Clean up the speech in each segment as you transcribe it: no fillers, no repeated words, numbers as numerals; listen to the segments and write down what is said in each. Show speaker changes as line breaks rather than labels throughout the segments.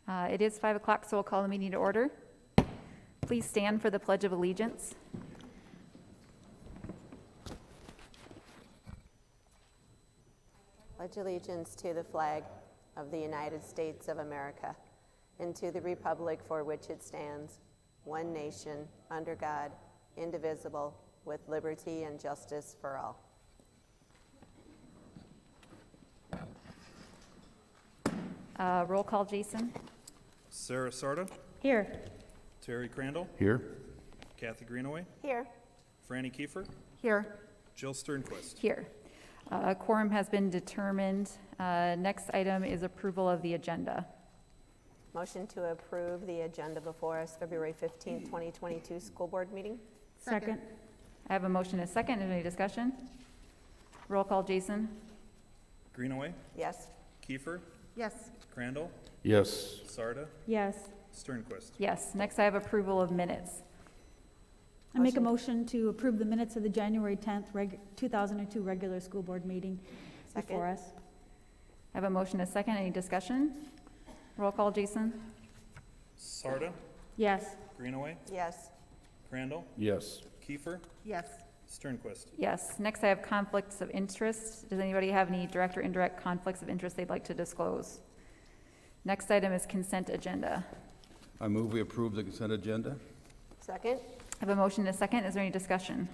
It is 5 o'clock, so we'll call the meeting to order. Please stand for the Pledge of Allegiance.
Pledge allegiance to the flag of the United States of America and to the republic for which it stands, one nation, under God, indivisible, with liberty and justice for all.
Roll call, Jason.
Sarah Sarda,
Here.
Terry Crandall,
Here.
Kathy Greenaway,
Here.
Franny Kiefer,
Here.
Jill Sternquist.
Here. Quorum has been determined. Next item is approval of the agenda.
Motion to approve the agenda before us, February 15th, 2022 school board meeting.
Second.
I have a motion and a second. Any discussion? Roll call, Jason.
Greenaway,
Yes.
Kiefer,
Yes.
Crandall,
Yes.
Sarda,
Yes.
Sternquist.
Yes. Next, I have approval of minutes.
I make a motion to approve the minutes of the January 10th, 2002 regular school board meeting before
Second.
us.
I have a motion and a second. Any discussion? Roll call, Jason.
Sarda,
Yes.
Greenaway,
Yes.
Crandall,
Yes.
Kiefer,
Yes.
Sternquist.
Yes. Next, I have conflicts of interest. Does anybody have any direct or indirect conflicts of interest they'd like to disclose? Next item is consent agenda.
I move we approve the consent agenda.
Second.
I have a motion and a second. Is there any discussion?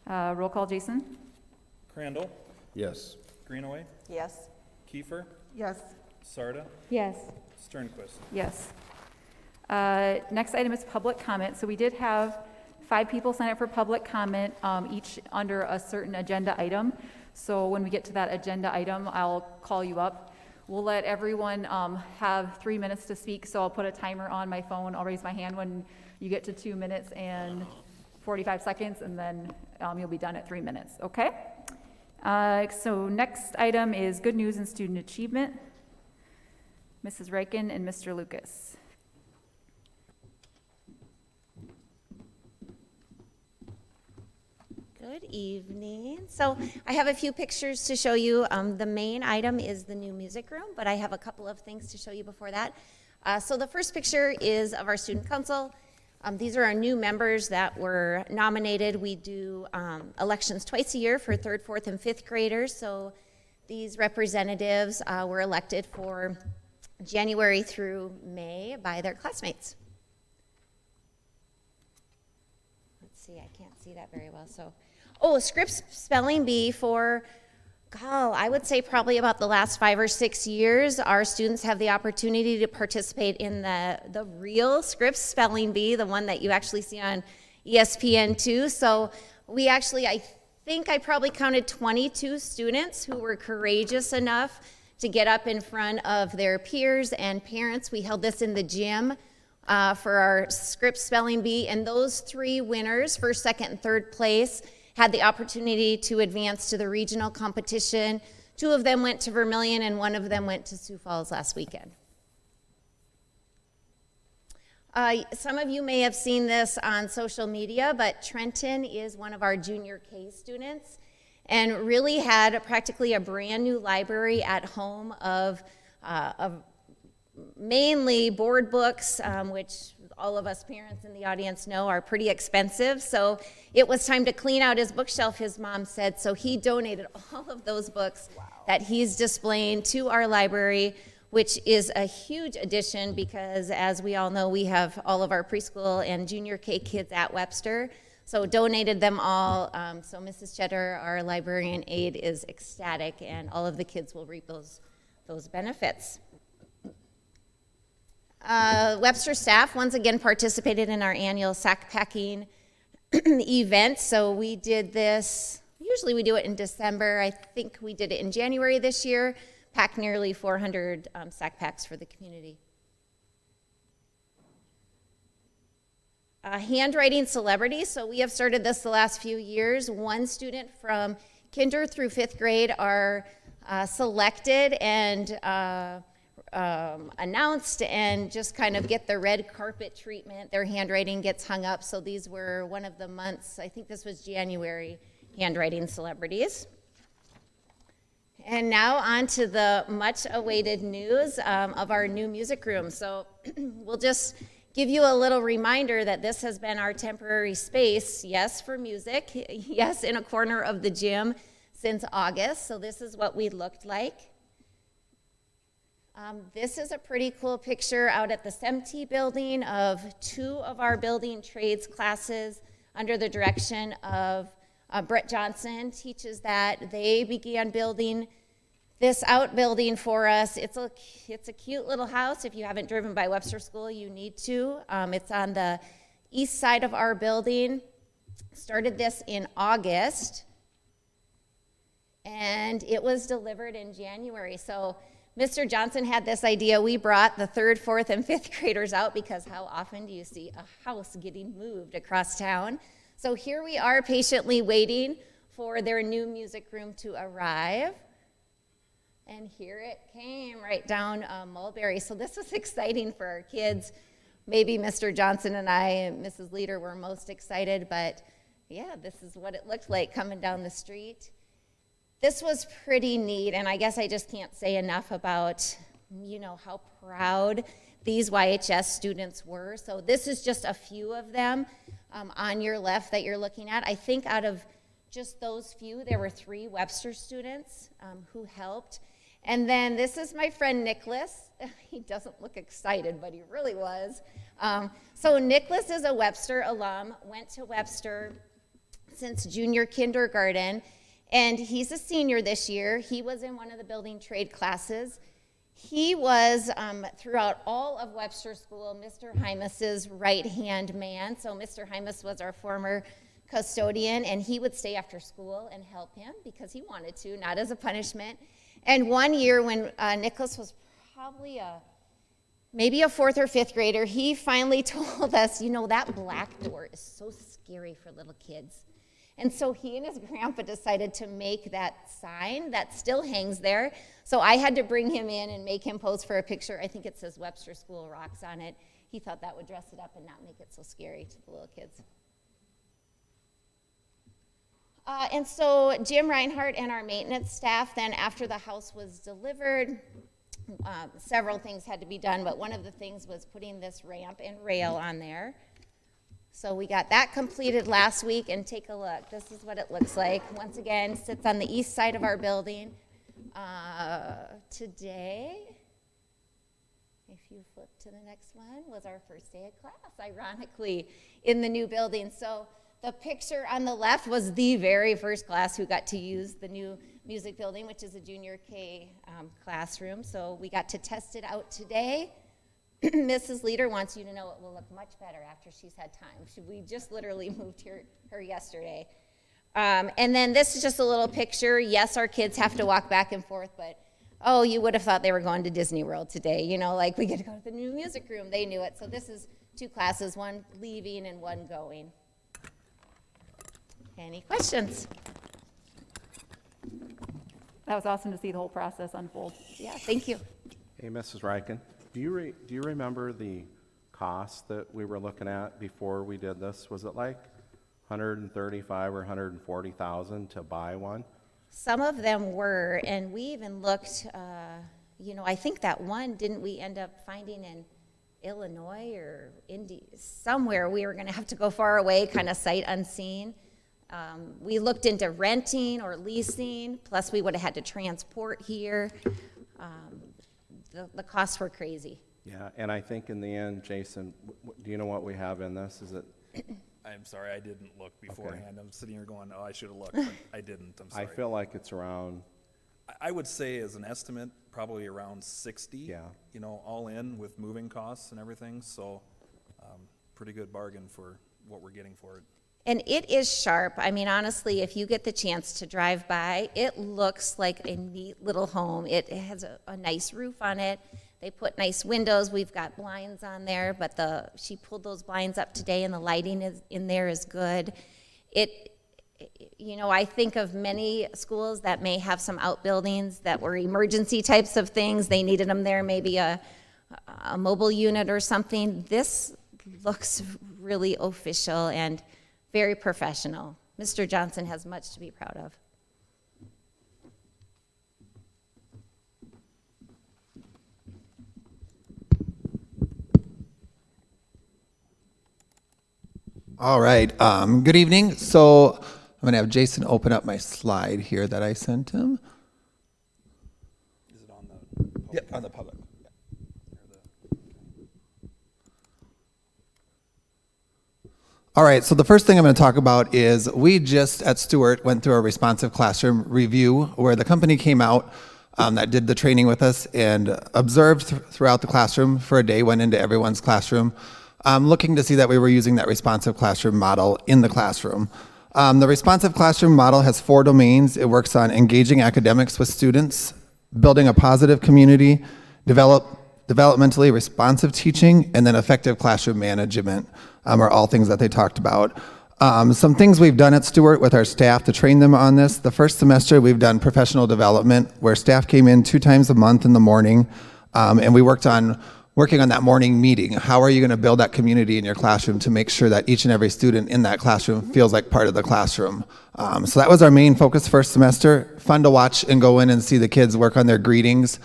Roll call, Jason.
Crandall,
Yes.
Greenaway,
Yes.
Kiefer,
Yes.
Sarda,
Yes.
Sternquist.
Yes. Next item is public comment. So we did have 5 people sign up for public comment, each under a certain agenda item. So when we get to that agenda item, I'll call you up. We'll let everyone have 3 minutes to speak, so I'll put a timer on my phone. I'll raise my hand when you get to 2 minutes and 45 seconds, and then you'll be done at 3 minutes, okay? So next item is good news and student achievement. Mrs. Reichen and Mr. Lucas.
Good evening. So I have a few pictures to show you. The main item is the new music room, but I have a couple of things to show you before that. So the first picture is of our student council. These are our new members that were nominated. We do elections twice a year for 3rd, 4th, and 5th graders. So these representatives were elected for January through May by their classmates. Let's see, I can't see that very well. So, Scripps Spelling Bee for, I would say probably about the last 5 or 6 years, our students have the opportunity to participate in the real Scripps Spelling Bee, the one that you actually see on ESPN2. So we actually, I think I probably counted 22 students who were courageous enough to get up in front of their peers and parents. We held this in the gym for our Scripps Spelling Bee, and those 3 winners, 1st, 2nd, and 3rd place, had the opportunity to advance to the regional competition. 2 of them went to Vermilion, and 1 of them went to Sioux Falls last weekend. Some of you may have seen this on social media, but Trenton is one of our junior K students and really had practically a brand new library at home of mainly board books, which all of us parents in the audience know are pretty expensive. So it was time to clean out his bookshelf, his mom said. So he donated all of those books that he's displaying to our library, which is a huge addition because, as we all know, we have all of our preschool and junior K kids at Webster. So donated them all. So Mrs. Cheddar, our librarian aide, is ecstatic, and all of the kids will reap those benefits. Webster staff once again participated in our annual sack packing event. So we did this, usually we do it in December. I think we did it in January this year, packed nearly 400 sack packs for the community. Handwriting celebrities. So we have started this the last few years. 1 student from kinder through 5th grade are selected and announced and just kind of get the red carpet treatment. Their handwriting gets hung up. So these were one of the months, I think this was January, handwriting celebrities. And now on to the much awaited news of our new music room. So we'll just give you a little reminder that this has been our temporary space, yes, for music, yes, in a corner of the gym since August. So this is what we looked like. This is a pretty cool picture out at the SEMT building of 2 of our building trades classes under the direction of Brett Johnson teaches that. They began building this outbuilding for us. It's a cute little house. If you haven't driven by Webster School, you need to. It's on the east side of our building. Started this in August, and it was delivered in January. So Mr. Johnson had this idea. We brought the 3rd, 4th, and 5th graders out because how often do you see a house getting moved across town? So here we are patiently waiting for their new music room to arrive. And here it came right down Mulberry. So this was exciting for our kids. Maybe Mr. Johnson and I and Mrs. Leader were most excited, but yeah, this is what it looked like coming down the street. This was pretty neat, and I guess I just can't say enough about, how proud these YHS students were. So this is just a few of them on your left that you're looking at. I think out of just those few, there were 3 Webster students who helped. And then this is my friend Nicholas. He doesn't look excited, but he really was. So Nicholas is a Webster alum, went to Webster since junior kindergarten, and he's a senior this year. He was in one of the building trade classes. He was, throughout all of Webster School, Mr. Hymas's right-hand man. So Mr. Hymas was our former custodian, and he would stay after school and help him because he wanted to, not as a punishment. And one year when Nicholas was probably maybe a 4th or 5th grader, he finally told us, that black door is so scary for little kids. And so he and his grandpa decided to make that sign that still hangs there. So I had to bring him in and make him pose for a picture. I think it says Webster School Rocks on it. He thought that would dress it up and not make it so scary to the little kids. And so Jim Reinhardt and our maintenance staff, then after the house was delivered, several things had to be done, but one of the things was putting this ramp and rail on there. So we got that completed last week, and take a look. This is what it looks like. Once again, sits on the east side of our building. Today, if you flip to the next one, was our first day of class, ironically, in the new building. So the picture on the left was the very first class who got to use the new music building, which is a junior K classroom. So we got to test it out today. Mrs. Leader wants you to know it will look much better after she's had time. We just literally moved her yesterday. And then this is just a little picture. Yes, our kids have to walk back and forth, but you would have thought they were going to Disney World today. Like we get to go to the new music room. They knew it. So this is 2 classes, one leaving and one going. Any questions?
That was awesome to see the whole process unfold.
Yeah, thank you.
Hey, Mrs. Ryken, do you remember the cost that we were looking at before we did this? Was it like 135 or 140,000 to buy one?
Some of them were, and we even looked, I think that one, didn't we end up finding in Illinois or somewhere? We were going to have to go far away, kind of sight unseen. We looked into renting or leasing, plus we would have had to transport here. The costs were crazy.
Yeah, and I think in the end, Jason, do you know what we have in this? Is it?
I'm sorry, I didn't look beforehand. I'm sitting here going, I should have looked, but I didn't. I'm sorry.
I feel like it's around.
I would say as an estimate, probably around 60.
Yeah.
All in with moving costs and everything. So pretty good bargain for what we're getting for it.
And it is sharp. I mean, honestly, if you get the chance to drive by, it looks like a neat little home. It has a nice roof on it. They put nice windows. We've got blinds on there, but she pulled those blinds up today, and the lighting in there is good. I think of many schools that may have some outbuildings that were emergency types of things. They needed them there, maybe a mobile unit or something. This looks really official and very professional. Mr. Johnson has much to be proud of.
All right, good evening. So I'm gonna have Jason open up my slide here that I sent him.
Is it on the?
Yep, on the public. All right, so the first thing I'm going to talk about is we just at Stewart went through a responsive classroom review where the company came out that did the training with us and observed throughout the classroom for a day, went into everyone's classroom, looking to see that we were using that responsive classroom model in the classroom. The responsive classroom model has 4 domains. It works on engaging academics with students, building a positive community, developmentally responsive teaching, and then effective classroom management are all things that they talked about. Some things we've done at Stewart with our staff to train them on this. The first semester we've done professional development where staff came in 2 times a month in the morning and we working on that morning meeting. How are you going to build that community in your classroom to make sure that each and every student in that classroom feels like part of the classroom? So that was our main focus first semester. Fun to watch and go in and see the kids work on their greetings.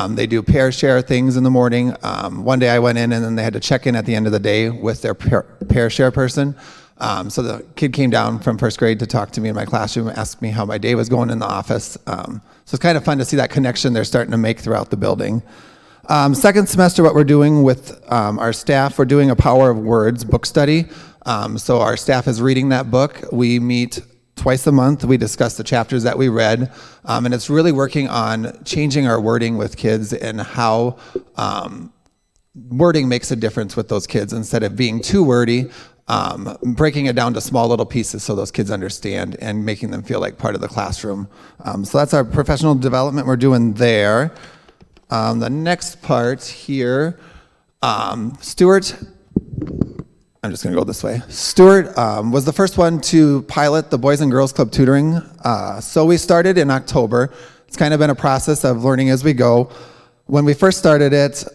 They do pair share things in the morning. One day I went in and then they had to check in at the end of the day with their pair share person. So the kid came down from first grade to talk to me in my classroom, asked me how my day was going in the office. So it's kind of fun to see that connection they're starting to make throughout the building. Second semester, what we're doing with our staff, we're doing a Power of Words book study. So our staff is reading that book. We meet twice a month. We discuss the chapters that we read, and it's really working on changing our wording with kids and how wording makes a difference with those kids instead of being too wordy, breaking it down to small little pieces so those kids understand and making them feel like part of the classroom. So that's our professional development we're doing there. The next part here, Stewart, I'm just going to go this way. Stewart was the first one to pilot the Boys and Girls Club tutoring. So we started in October. It's kind of been a process of learning as we go. When we first started it,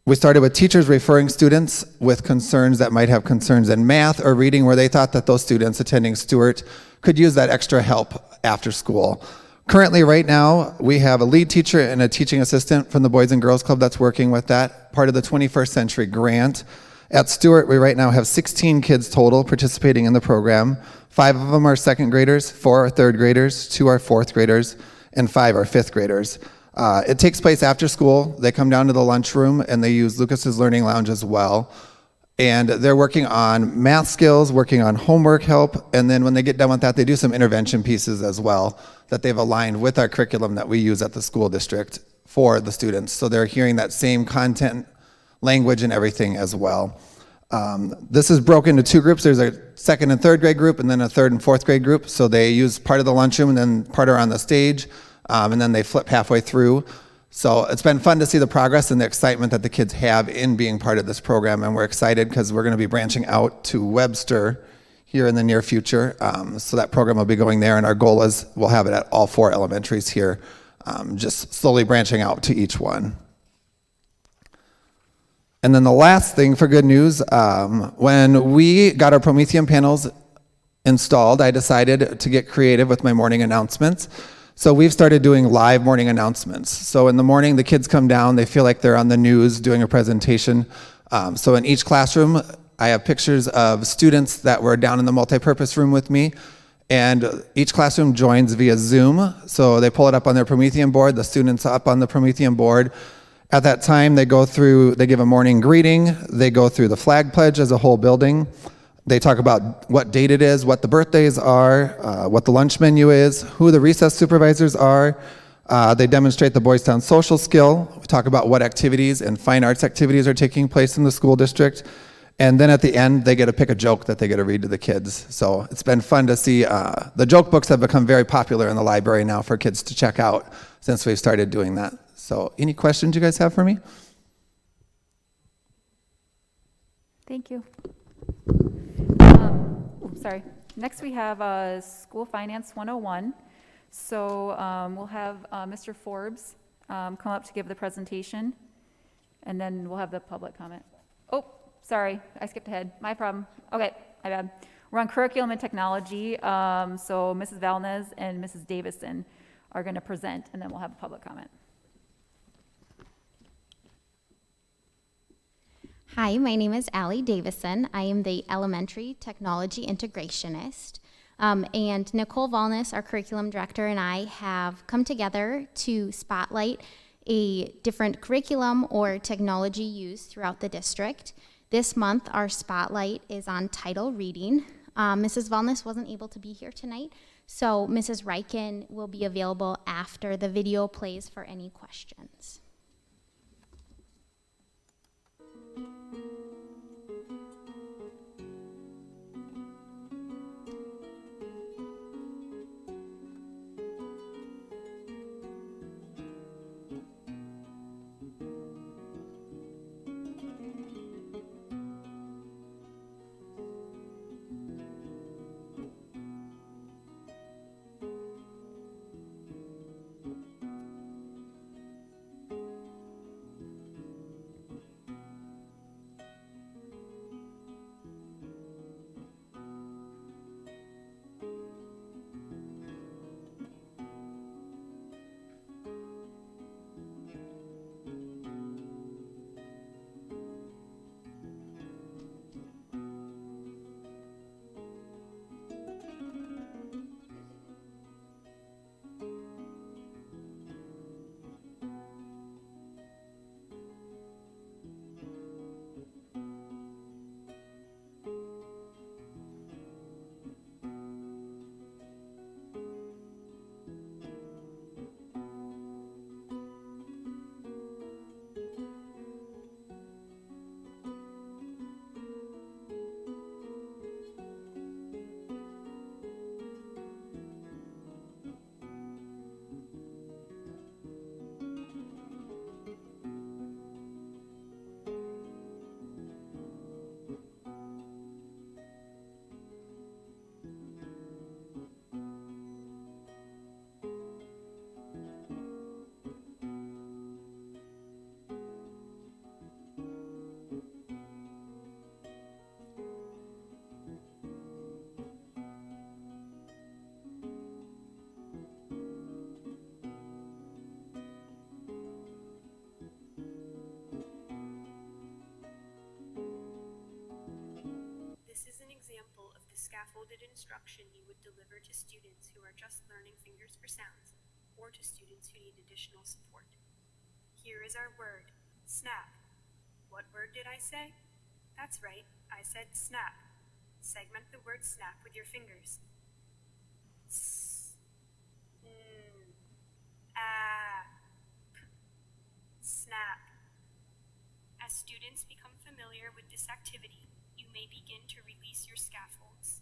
we started with teachers referring students with concerns that might have concerns in math or reading where they thought that those students attending Stewart could use that extra help after school. Currently, right now, we have a lead teacher and a teaching assistant from the Boys and Girls Club that's working with that, part of the 21st Century Grant. At Stewart, we right now have 16 kids total participating in the program. 5 of them are second graders, 4 are third graders, 2 are fourth graders, and 5 are fifth graders. It takes place after school. They come down to the lunchroom and they use Lucas's Learning Lounge as well. And they're working on math skills, working on homework help, and then when they get done with that, they do some intervention pieces as well that they've aligned with our curriculum that we use at the school district for the students. So they're hearing that same content, language, and everything as well. This is broken into 2 groups. There's a second and third grade group and then a third and fourth grade group. So they use part of the lunchroom and then part are on the stage, and then they flip halfway through. So it's been fun to see the progress and the excitement that the kids have in being part of this program, and we're excited because we're going to be branching out to Webster here in the near future. So that program will be going there, and our goal is we'll have it at all 4 elementaries here, just slowly branching out to each one. And then the last thing for good news, when we got our Promethean panels installed, I decided to get creative with my morning announcements. So we've started doing live morning announcements. So in the morning, the kids come down, they feel like they're on the news doing a presentation. So in each classroom, I have pictures of students that were down in the multipurpose room with me, and each classroom joins via Zoom. So they pull it up on their Promethean board, the students up on the Promethean board. At that time, they give a morning greeting, they go through the flag pledge as a whole building. They talk about what date it is, what the birthdays are, what the lunch menu is, who the recess supervisors are. They demonstrate the Boys Town social skill. We talk about what activities and fine arts activities are taking place in the school district. And then at the end, they get to pick a joke that they get to read to the kids. So it's been fun to see. The joke books have become very popular in the library now for kids to check out since we've started doing that. So any questions you guys have for me?
Thank you. Sorry. Next we have School Finance 101. So we'll have Mr. Forbes come up to give the presentation, and then we'll have the public comment. Oh, sorry, I skipped ahead. My problem. Okay, my bad. We're on curriculum and technology. So Mrs. Valnez and Mrs. Davison are going to present, and then we'll have a public comment.
Hi, my name is Allie Davison. I am the elementary technology integrationist. And Nicole Valnes, our curriculum director, and I have come together to spotlight a different curriculum or technology used throughout the district. This month, our spotlight is on title reading. Mrs. Valnes wasn't able to be here tonight, so Mrs. Riken will be available after the video plays for any questions.
This is an example of the scaffolded instruction you would deliver to students who are just learning fingers for sounds, or to students who need additional support. Here is our word, snap. What word did I say? That's right, I said snap. Segment the word snap with your fingers. S, n, a, p, snap. As students become familiar with this activity, you may begin to release your scaffolds.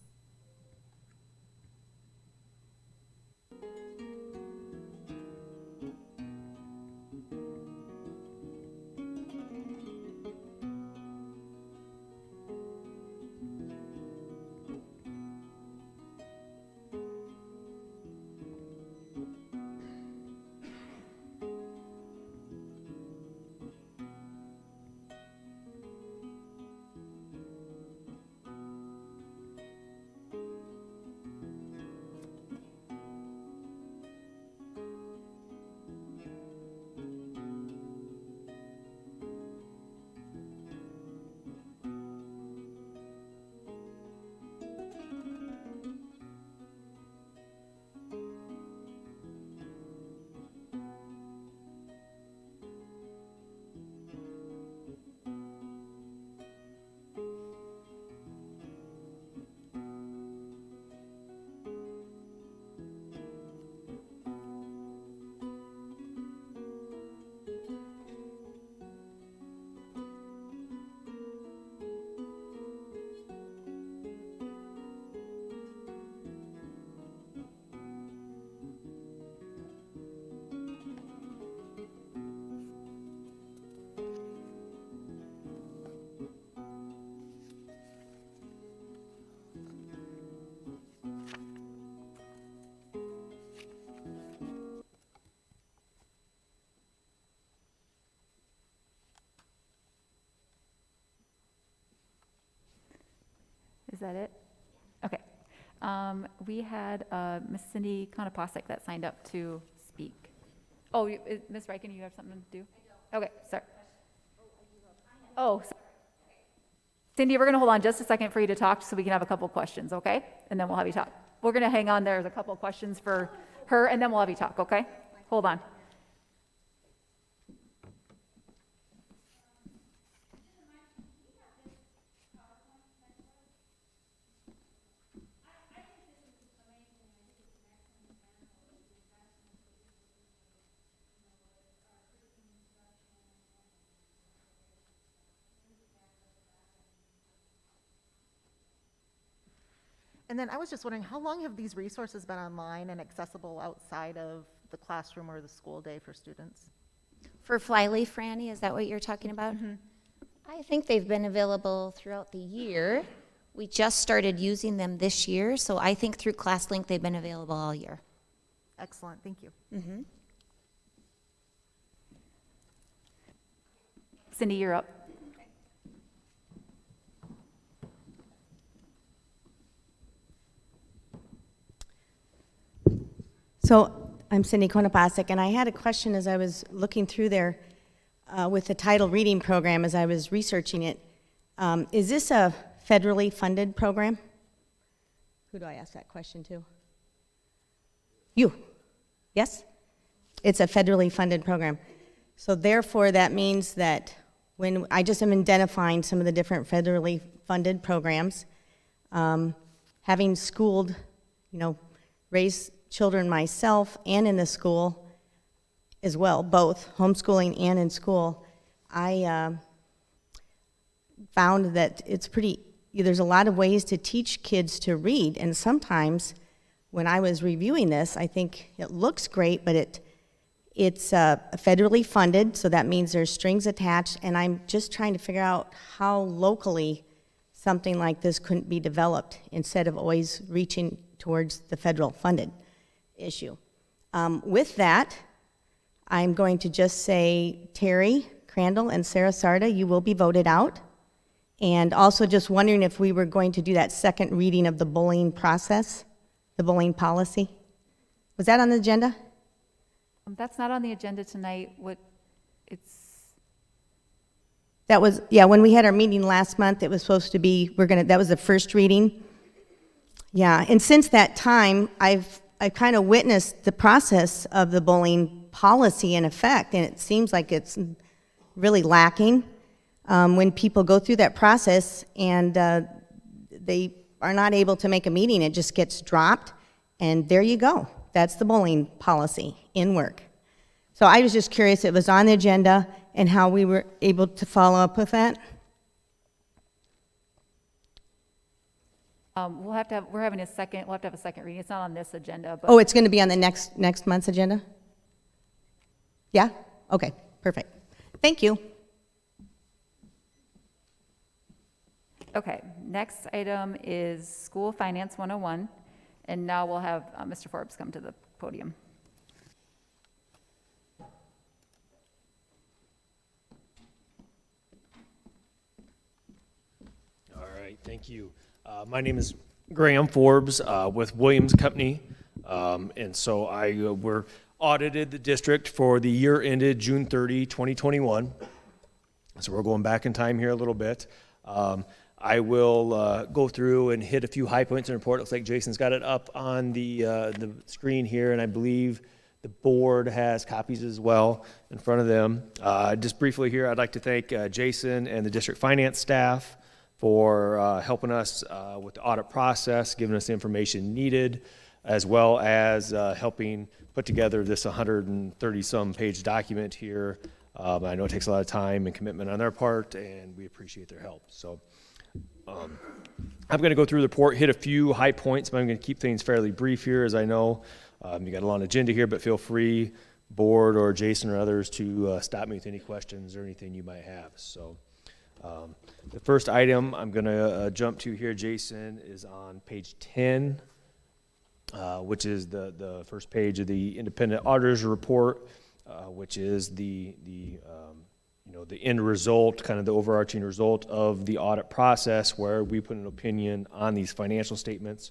Is that it? Okay. We had Miss Cindy Konopasek that signed up to speak. Oh, Ms. Riken, you have something to do? Okay, sorry. Oh, sorry. Cindy, we're going to hold on just a second for you to talk so we can have a couple questions, okay? And then we'll have you talk. We're going to hang on. There's a couple questions for her, and then we'll have you talk, okay? Hold on.
And then I was just wondering, how long have these resources been online and accessible outside of the classroom or the school day for students?
For Flyleaf, Franny, is that what you're talking about? I think they've been available throughout the year. We just started using them this year, so I think through ClassLink they've been available all year.
Excellent, thank you.
Cindy, you're up.
So I'm Cindy Konopasek, and I had a question as I was looking through there with the title reading program as I was researching it. Is this a federally funded program? Who do I ask that question to? You. Yes? It's a federally funded program. So therefore, that means that when I just am identifying some of the different federally funded programs, having schooled, raised children myself and in the school as well, both homeschooling and in school, I found that there's a lot of ways to teach kids to read, and sometimes when I was reviewing this, I think it looks great, but it's federally funded, so that means there's strings attached, and I'm just trying to figure out how locally something like this couldn't be developed instead of always reaching towards the federal funded issue. With that, I'm going to just say Terry Crandall and Sarah Sarda, you will be voted out. And also just wondering if we were going to do that second reading of the bullying process, the bullying policy. Was that on the agenda?
That's not on the agenda tonight.
That was, yeah, when we had our meeting last month, it was supposed to be, that was the first reading. Yeah, and since that time, I've kind of witnessed the process of the bullying policy in effect, and it seems like it's really lacking when people go through that process and they are not able to make a meeting. It just gets dropped, and there you go. That's the bullying policy in work. So I was just curious, it was on the agenda, and how we were able to follow up with that.
We'll have to have a second reading. It's not on this agenda, but.
Oh, it's going to be on the next month's agenda? Yeah? Okay, perfect. Thank you.
Okay, next item is School Finance 101, and now we'll have Mr. Forbes come to the podium.
All right, thank you. My name is Graham Forbes with Williams Company, and so we're audited the district for the year ended June 30, 2021. So we're going back in time here a little bit. I will go through and hit a few high points in the report. Looks like Jason's got it up on the screen here, and I believe the board has copies as well in front of them. Just briefly here, I'd like to thank Jason and the district finance staff for helping us with the audit process, giving us the information needed, as well as helping put together this 130-some page document here. I know it takes a lot of time and commitment on their part, and we appreciate their help. So I'm going to go through the report, hit a few high points, but I'm going to keep things fairly brief here, as I know you got a long agenda here, but feel free, board or Jason or others, to stop me with any questions or anything you might have. So the first item I'm going to jump to here, Jason, is on page 10, which is the first page of the independent auditor's report, which is the end result, kind of the overarching result of the audit process, where we put an opinion on these financial statements.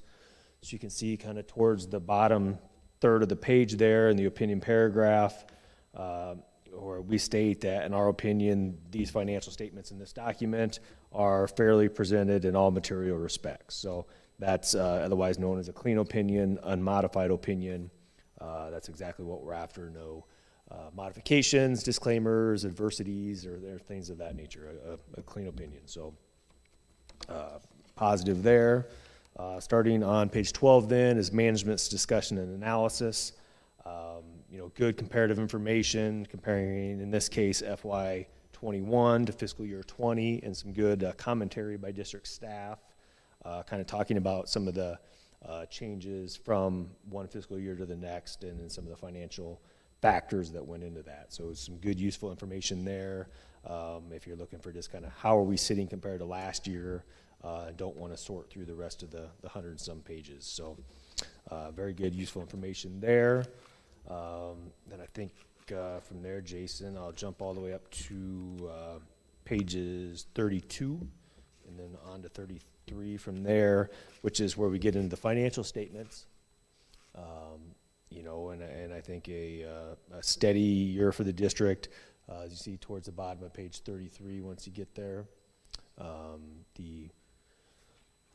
So you can see kind of towards the bottom third of the page there in the opinion paragraph, or we state that, in our opinion, these financial statements in this document are fairly presented in all material respects. So that's otherwise known as a clean opinion, unmodified opinion. That's exactly what we're after. No modifications, disclaimers, adversities, or things of that nature. A clean opinion. So positive there. Starting on page 12 then is management's discussion and analysis. Good comparative information comparing, in this case, FY 21 to fiscal year 20, and some good commentary by district staff, kind of talking about some of the changes from one fiscal year to the next, and then some of the financial factors that went into that. So some good, useful information there. If you're looking for just kind of how are we sitting compared to last year, don't want to sort through the rest of the 100 and some pages. So very good, useful information there. Then I think from there, Jason, I'll jump all the way up to pages 32 and then on to 33 from there, which is where we get into the financial statements. And I think a steady year for the district, as you see towards the bottom of page 33 once you get there.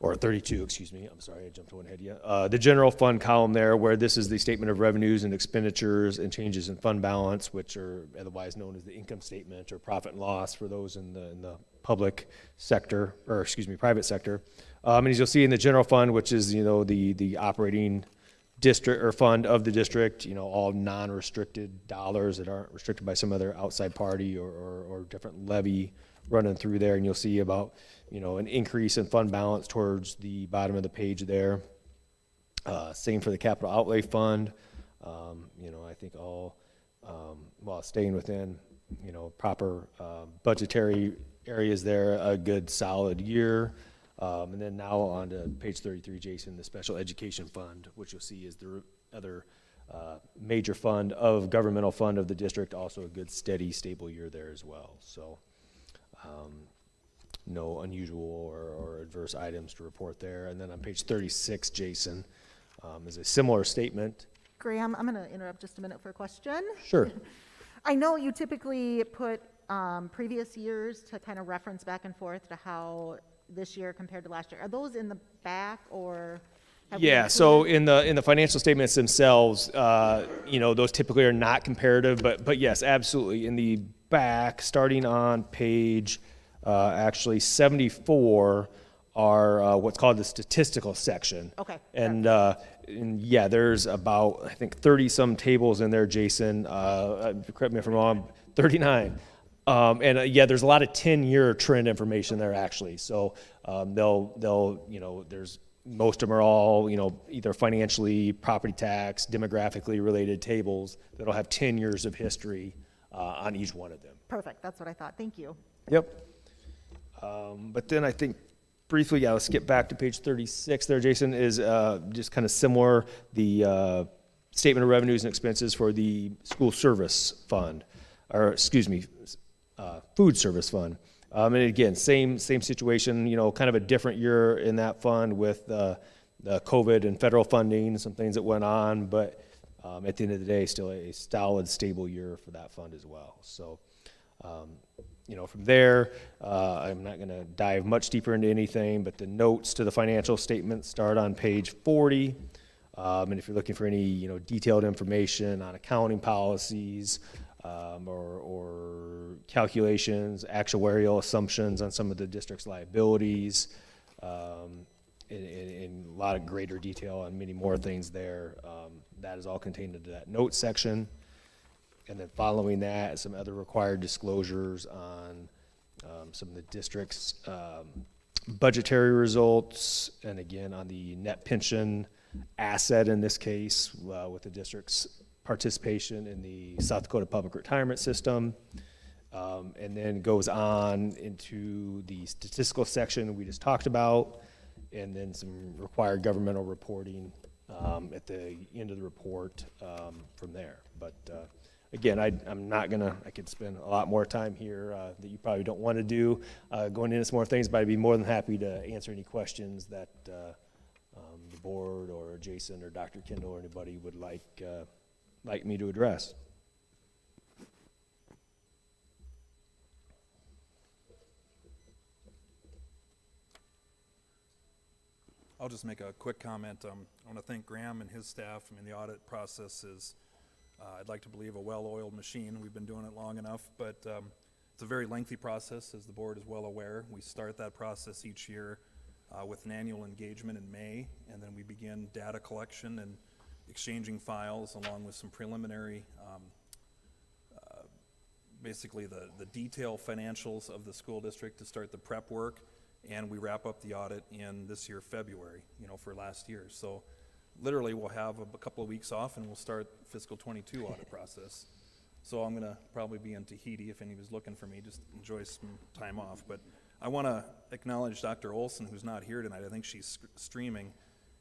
Or 32, excuse me. I'm sorry, I jumped one ahead. Yeah, the general fund column there, where this is the statement of revenues and expenditures and changes in fund balance, which are otherwise known as the income statement or profit and loss for those in the public sector, or excuse me, private sector. And as you'll see in the general fund, which is the operating district or fund of the district, all non-restricted dollars that aren't restricted by some other outside party or different levy running through there, and you'll see about an increase in fund balance towards the bottom of the page there. Same for the capital outlay fund. I think all while staying within proper budgetary areas there, a good solid year. And then now on to page 33, Jason, the special education fund, which you'll see is the other major fund of governmental fund of the district, also a good steady stable year there as well. So no unusual or adverse items to report there. And then on page 36, Jason, is a similar statement.
Graham, I'm going to interrupt just a minute for a question.
Sure.
I know you typically put previous years to kind of reference back and forth to how this year compared to last year. Are those in the back, or?
Yeah, so in the financial statements themselves, those typically are not comparative, but yes, absolutely. In the back, starting on page actually 74, are what's called the statistical section.
Okay.
And yeah, there's about, I think, 30 some tables in there, Jason. Correct me if I'm wrong, 39. Yeah, there's a lot of 10-year trend information there actually. So there's most of them are all, either financially, property tax, demographically related tables that'll have 10 years of history on each one of them.
Perfect. That's what I thought. Thank you.
Yep. But then I think briefly, I'll skip back to page 36 there, Jason, is just kind of similar. The statement of revenues and expenses for the school service fund, or excuse me, food service fund. And again, same situation, kind of a different year in that fund with the COVID and federal funding, some things that went on, but at the end of the day, still a solid, stable year for that fund as well. So, from there, I'm not going to dive much deeper into anything, but the notes to the financial statement start on page 40. And if you're looking for any, detailed information on accounting policies, or calculations, actuarial assumptions on some of the district's liabilities, in a lot of greater detail on many more things there. That is all contained into that note section. And then following that, some other required disclosures on some of the district's budgetary results, and again on the net pension asset in this case, with the district's participation in the South Dakota Public Retirement System, and then goes on into the statistical section we just talked about, and then some required governmental reporting at the end of the report from there. But again, I'm not gonna, I could spend a lot more time here that you probably don't want to do going into some more things, but I'd be more than happy to answer any questions that the board or Jason or Dr. Kendall or anybody would like me to address.
I'll just make a quick comment. I want to thank Graham and his staff. I mean, the audit process is, I'd like to believe, a well-oiled machine. We've been doing it long enough, but it's a very lengthy process, as the board is well aware. We start that process each year with an annual engagement in May, and then we begin data collection and exchanging files along with some preliminary, basically the detailed financials of the school district to start the prep work, and we wrap up the audit in this year, February, for last year. So literally we'll have a couple of weeks off and we'll start fiscal 22 audit process. So I'm gonna probably be in Tahiti if anybody's looking for me, just enjoy some time off. But I wanna acknowledge Dr. Olson, who's not here tonight. I think she's streaming.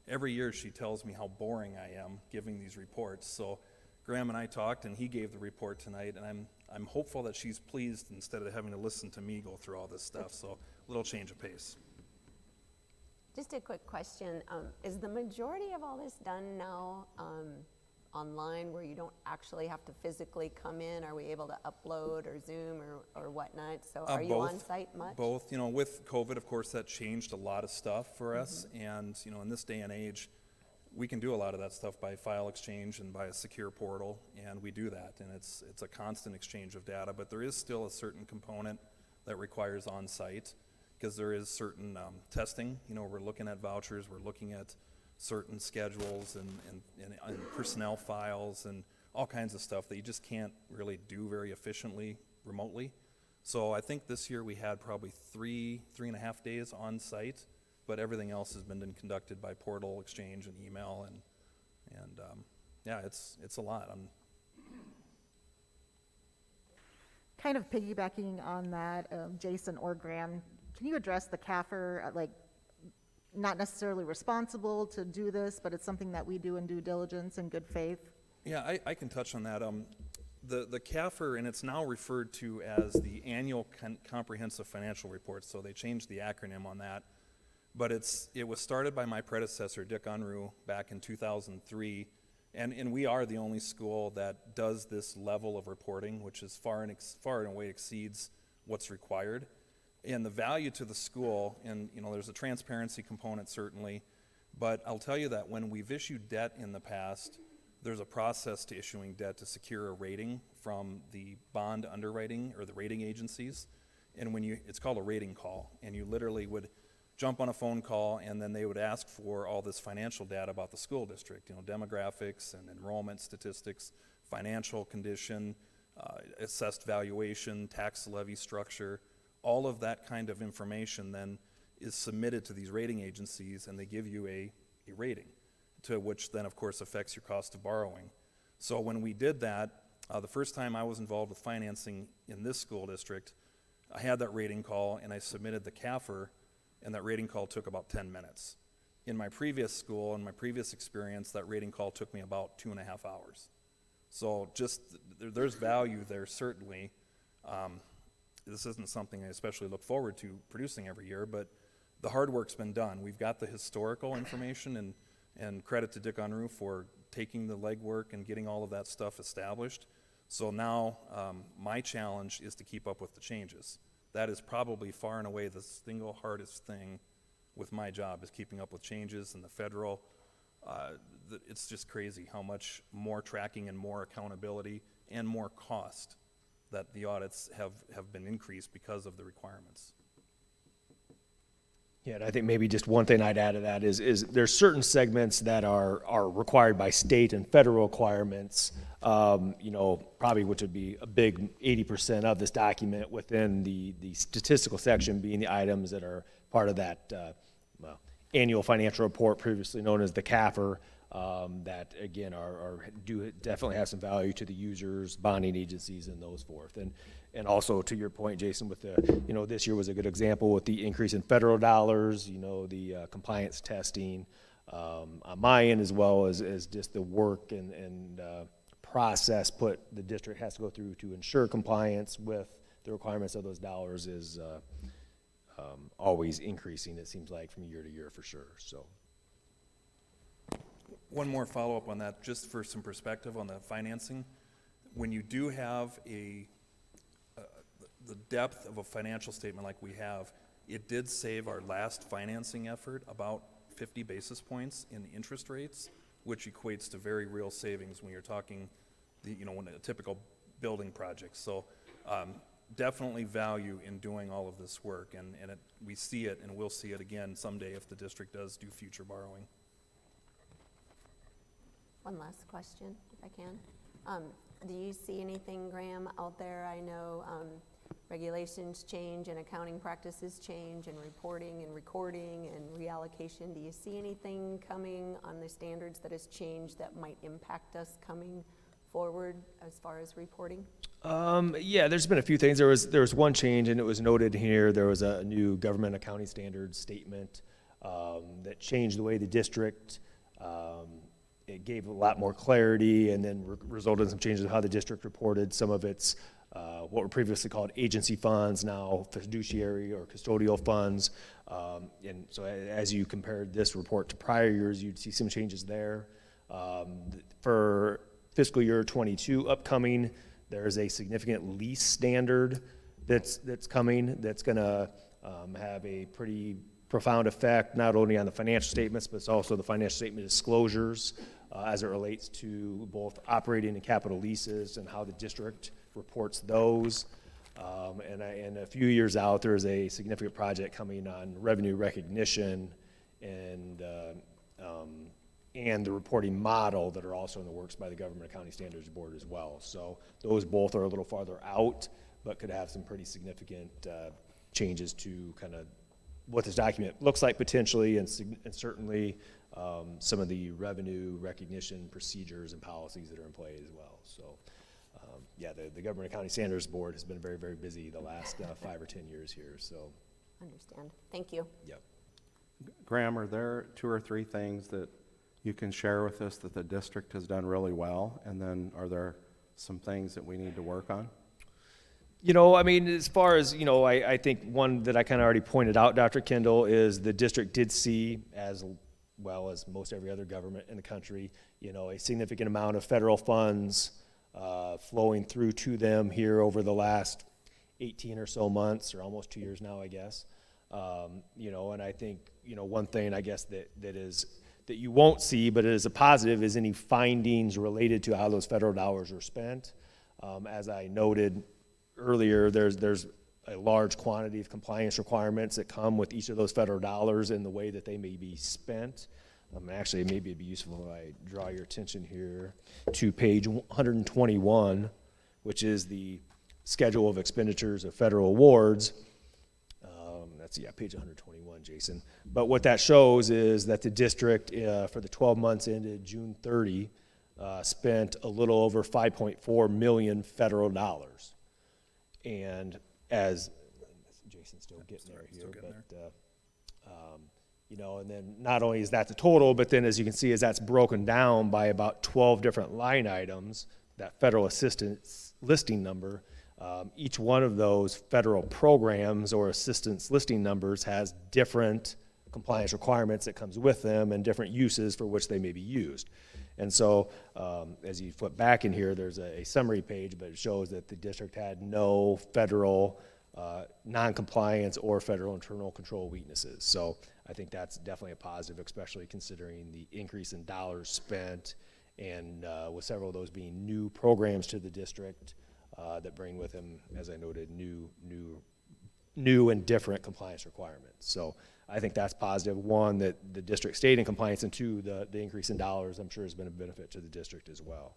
Every year she tells me how boring I am giving these reports. So Graham and I talked and he gave the report tonight, and I'm hopeful that she's pleased instead of having to listen to me go through all this stuff. So a little change of pace.
Just a quick question. Is the majority of all this done now online where you don't actually have to physically come in? Are we able to upload or Zoom or whatnot? So are you on site much?
Both. With COVID, of course, that changed a lot of stuff for us. And, in this day and age, we can do a lot of that stuff by file exchange and by a secure portal, and we do that. And it's a constant exchange of data, but there is still a certain component that requires on-site because there is certain testing. We're looking at vouchers, we're looking at certain schedules and personnel files and all kinds of stuff that you just can't really do very efficiently remotely. So I think this year we had probably 3.5 days on site, but everything else has been conducted by portal exchange and email, and yeah, it's a lot.
Kind of piggybacking on that, Jason or Graham, can you address the CAFR, not necessarily responsible to do this, but it's something that we do in due diligence and good faith?
Yeah, I can touch on that. The CAFR, and it's now referred to as the Annual Comprehensive Financial Report, so they changed the acronym on that. But it was started by my predecessor, Dick Unruh, back in 2003, and we are the only school that does this level of reporting, which is far and away exceeds what's required. And the value to the school, and there's a transparency component certainly, but I'll tell you that when we've issued debt in the past, there's a process to issuing debt to secure a rating from the bond underwriting or the rating agencies. And it's called a rating call, and you literally would jump on a phone call, and then they would ask for all this financial data about the school district, demographics and enrollment statistics, financial condition, assessed valuation, tax levy structure. All of that kind of information then is submitted to these rating agencies, and they give you a rating, to which then, of course, affects your cost of borrowing. So when we did that, the first time I was involved with financing in this school district, I had that rating call, and I submitted the CAFR, and that rating call took about 10 minutes. In my previous school, in my previous experience, that rating call took me about 2.5 hours. So there's value there, certainly. This isn't something I especially look forward to producing every year, but the hard work's been done. We've got the historical information, and credit to Dick Unruh for taking the legwork and getting all of that stuff established. So now my challenge is to keep up with the changes. That is probably far and away the single hardest thing with my job, is keeping up with changes in the federal. It's just crazy how much more tracking and more accountability and more cost that the audits have been increased because of the requirements.
Yeah, and I think maybe just one thing I'd add to that is there's certain segments that are required by state and federal requirements, probably which would be a big 80% of this document within the statistical section being the items that are part of that annual financial report, previously known as the CAFR, that again do definitely have some value to the users, bonding agencies, and those forth. And also to your point, Jason, with this year was a good example with the increase in federal dollars, the compliance testing on my end, as well as just the work and process the district has to go through to ensure compliance with the requirements of those dollars is always increasing, it seems like, from year to year for sure. So.
One more follow-up on that, just for some perspective on the financing. When you do have the depth of a financial statement like we have, it did save our last financing effort about 50 basis points in interest rates, which equates to very real savings when you're talking when a typical building project. So definitely value in doing all of this work, and we see it, and we'll see it again someday if the district does do future borrowing.
One last question, if I can. Do you see anything, Graham, out there? I know regulations change and accounting practices change and reporting and recording and reallocation. Do you see anything coming on the standards that has changed that might impact us coming forward as far as reporting?
Yeah, there's been a few things. There was one change, and it was noted here. There was a new government accounting standards statement that changed the way the district. It gave a lot more clarity, and then resulted in some changes in how the district reported some of its what were previously called agency funds, now fiduciary or custodial funds. And so as you compared this report to prior years, you'd see some changes there. For fiscal year 22 upcoming, there's a significant lease standard that's coming that's going to have a pretty profound effect, not only on the financial statements, but it's also the financial statement disclosures as it relates to both operating and capital leases and how the district reports those. And a few years out, there's a significant project coming on revenue recognition and the reporting model that are also in the works by the Government Accounting Standards Board as well. So those both are a little farther out, but could have some pretty significant changes to kind of what this document looks like potentially, and certainly some of the revenue recognition procedures and policies that are in play as well. So yeah, the Government Accounting Standards Board has been very, very busy the last 5 or 10 years here. So
Understand. Thank you.
yep.
Graham, are there 2 or 3 things that you can share with us that the district has done really well? And then are there some things that we need to work on?
I mean, as far as, I think one that I kind of already pointed out, Dr. Kendall, is the district did see, as well as most every other government in the country, a significant amount of federal funds flowing through to them here over the last 18 or so months, or almost 2 years now, I guess. And I think, one thing, I guess, that you won't see, but it is a positive, is any findings related to how those federal dollars are spent. As I noted earlier, there's a large quantity of compliance requirements that come with each of those federal dollars and the way that they may be spent. Actually, maybe it'd be useful if I draw your attention here to page 121, which is the schedule of expenditures of federal awards. That's page 121, Jason. But what that shows is that the district, for the 12 months ended June 30, spent a little over $5.4 million federal dollars. And as Jason's still getting there here, and then not only is that the total, but then as you can see, as that's broken down by about 12 different line items, that federal assistance listing number, each one of those federal programs or assistance listing numbers has different compliance requirements that comes with them and different uses for which they may be used. And so as you flip back in here, there's a summary page, but it shows that the district had no federal non-compliance or federal internal control weaknesses. So I think that's definitely a positive, especially considering the increase in dollars spent, and with several of those being new programs to the district that bring with them, as I noted, new and different compliance requirements. So I think that's positive. One, that the district stayed in compliance, and two, the increase in dollars, I'm sure, has been a benefit to the district as well.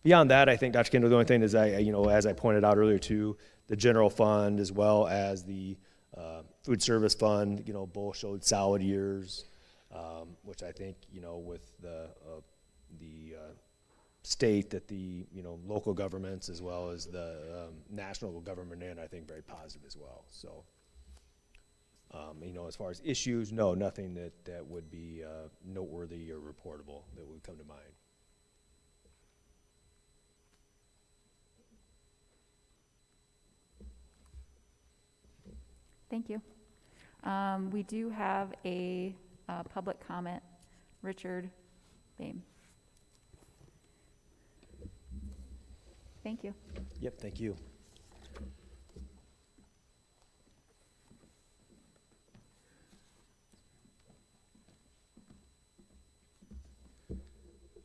Beyond that, I think, Dr. Kendall, the only thing is, as I pointed out earlier too, the general fund as well as the food service fund, both showed solid years, which I think, with the state that the local governments as well as the national government in, I think very positive as well. So, as far as issues, no, nothing that would be noteworthy or reportable that would come to mind.
Thank you. We do have a public comment. Richard Boehm. Thank you.
Yep, thank you.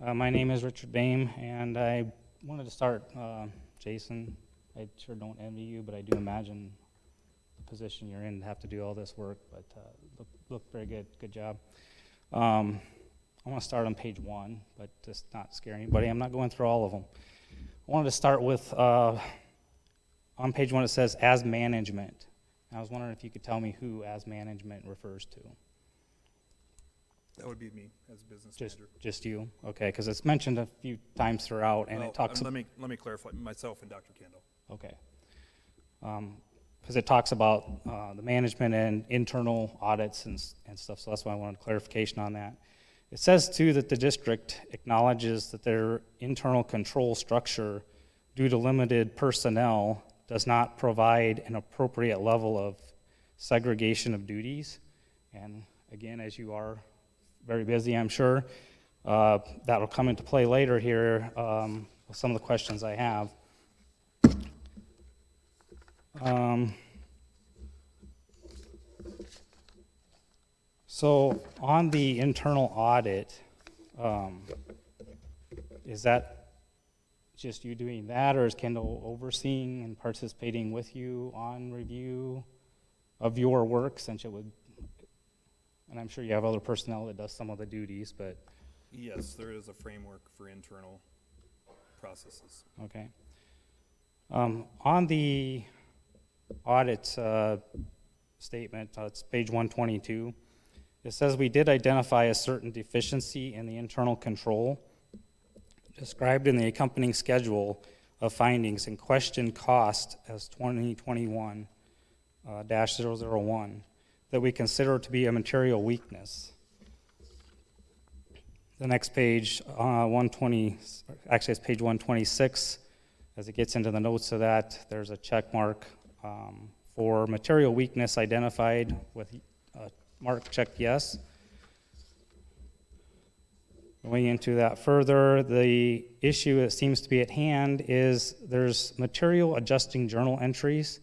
My name is Richard Dame, and I wanted to start, Jason, I sure don't envy you, but I do imagine the position you're in to have to do all this work, but look very good. Good job. I want to start on page 1, but just not scare anybody. I'm not going through all of them. I wanted to start with, on page 1 it says, as management. I was wondering if you could tell me who as management refers to.
That would be me as a business
Just,
manager.
just you? Okay, because it's mentioned a few times throughout, and it talks.
Let me clarify, myself and Dr. Kendall.
Okay. Because it talks about the management and internal audits and stuff, so that's why I wanted clarification on that. It says, too, that the district acknowledges that their internal control structure, due to limited personnel, does not provide an appropriate level of segregation of duties. And again, as you are very busy, I'm sure, that'll come into play later here with some of the questions I have. So on the internal audit, is that just you doing that, or is Kendall overseeing and participating with you on review of your work, since it would, and I'm sure you have other personnel that does some of the duties, but.
Yes, there is a framework for internal processes.
Okay. On the audit statement, it's page 122, it says we did identify a certain deficiency in the internal control described in the accompanying schedule of findings and question cost as 2021-001 that we consider to be a material weakness. The next page, 120, actually it's page 126, as it gets into the notes of that, there's a check mark for material weakness identified with mark checked yes. Going into that further, the issue that seems to be at hand is there's material adjusting journal entries.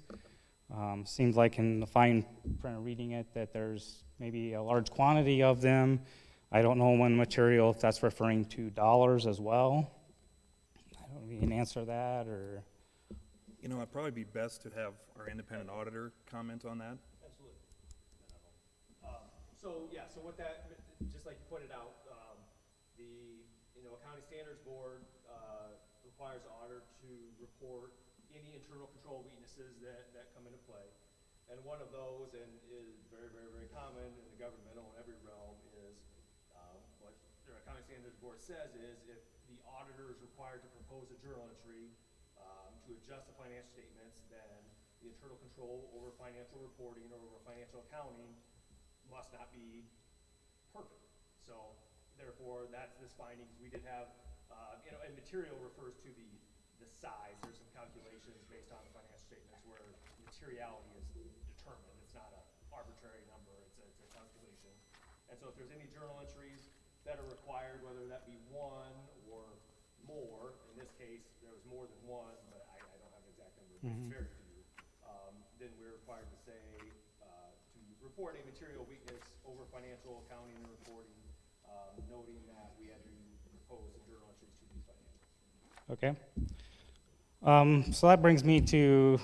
Seems like in the fine print of reading it that there's maybe a large quantity of them. I don't know when material, if that's referring to dollars as well. I don't know if you can answer that, or.
You know, it'd probably be best to have our independent auditor comment on that.
Absolutely. So with that, just like you pointed out, the Accounting Standards Board requires the auditor to report any internal control weaknesses that come into play. And one of those, and is very, very, very common in the governmental in every realm, is what the Accounting Standards Board says is if the auditor is required to propose a journal entry to adjust the financial statements, then the internal control over financial reporting or over financial accounting must not be perfect. So therefore, that's this finding. We did have, and material refers to the size. There's some calculations based on the financial statements where materiality is determined. It's not an arbitrary number. It's a calculation. And so if there's any journal entries that are required, whether that be one or more, in this case, there was more than one, but I don't have an exact number. It's very few. Then we're required to say, to report a material weakness over financial accounting and reporting, noting that we had to propose the journal entries to these financials.
Okay. So that brings me to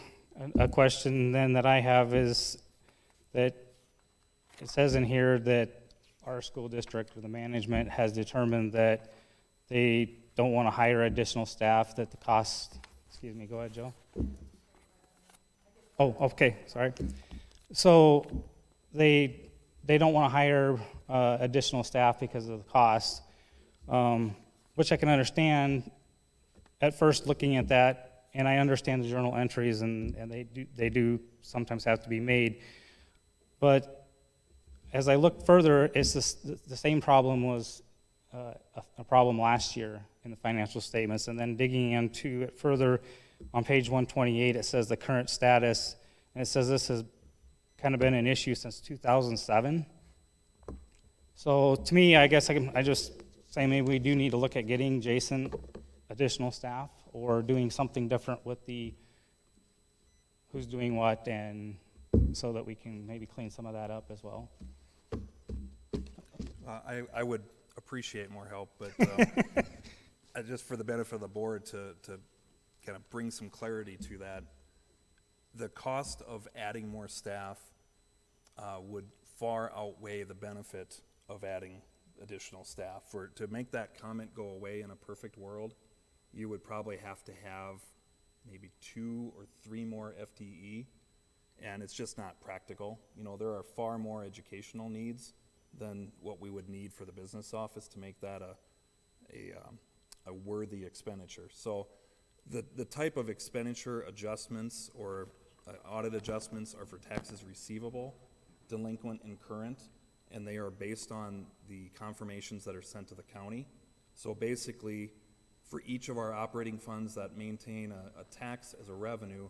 a question then that I have is that it says in here that our school district or the management has determined that they don't want to hire additional staff, that the cost, excuse me, go ahead, Joe. Oh, okay, sorry. So they don't want to hire additional staff because of the cost, which I can understand at first looking at that, and I understand the journal entries, and they do sometimes have to be made. But as I look further, it's the same problem was a problem last year in the financial statements, and then digging into it further, on page 128, it says the current status, and it says this has kind of been an issue since 2007. So to me, I guess I just say maybe we do need to look at getting Jason additional staff or doing something different with who's doing what, and so that we can maybe clean some of that up as well.
I would appreciate more help, but just for the benefit of the board to kind of bring some clarity to that, the cost of adding more staff would far outweigh the benefit of adding additional staff. To make that comment go away in a perfect world, you would probably have to have maybe 2 or 3 more FTE, and it's just not practical. You know, there are far more educational needs than what we would need for the business office to make that a worthy expenditure. So the type of expenditure adjustments or audit adjustments are for taxes receivable, delinquent, and current, and they are based on the confirmations that are sent to the county. So basically, for each of our operating funds that maintain a tax as a revenue,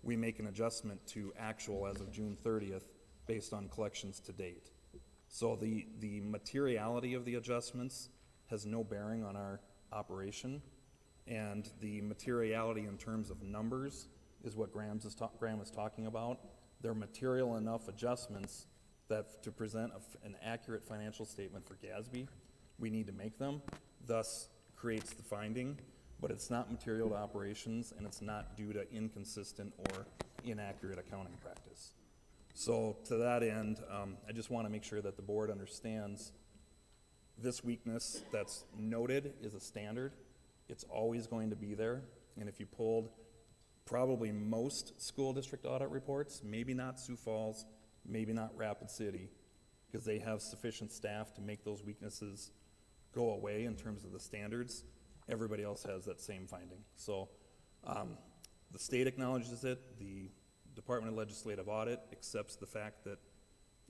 we make an adjustment to actual as of June 30th based on collections to date. So the materiality of the adjustments has no bearing on our operation, and the materiality in terms of numbers is what Graham was talking about. They're material enough adjustments that to present an accurate financial statement for GASB, we need to make them, thus creates the finding, but it's not material to operations, and it's not due to inconsistent or inaccurate accounting practice. So to that end, I just want to make sure that the board understands this weakness that's noted is a standard. It's always going to be there, and if you pulled probably most school district audit reports, maybe not Sioux Falls, maybe not Rapid City, because they have sufficient staff to make those weaknesses go away in terms of the standards. Everybody else has that same finding. So the state acknowledges it, the Department of Legislative Audit accepts the fact that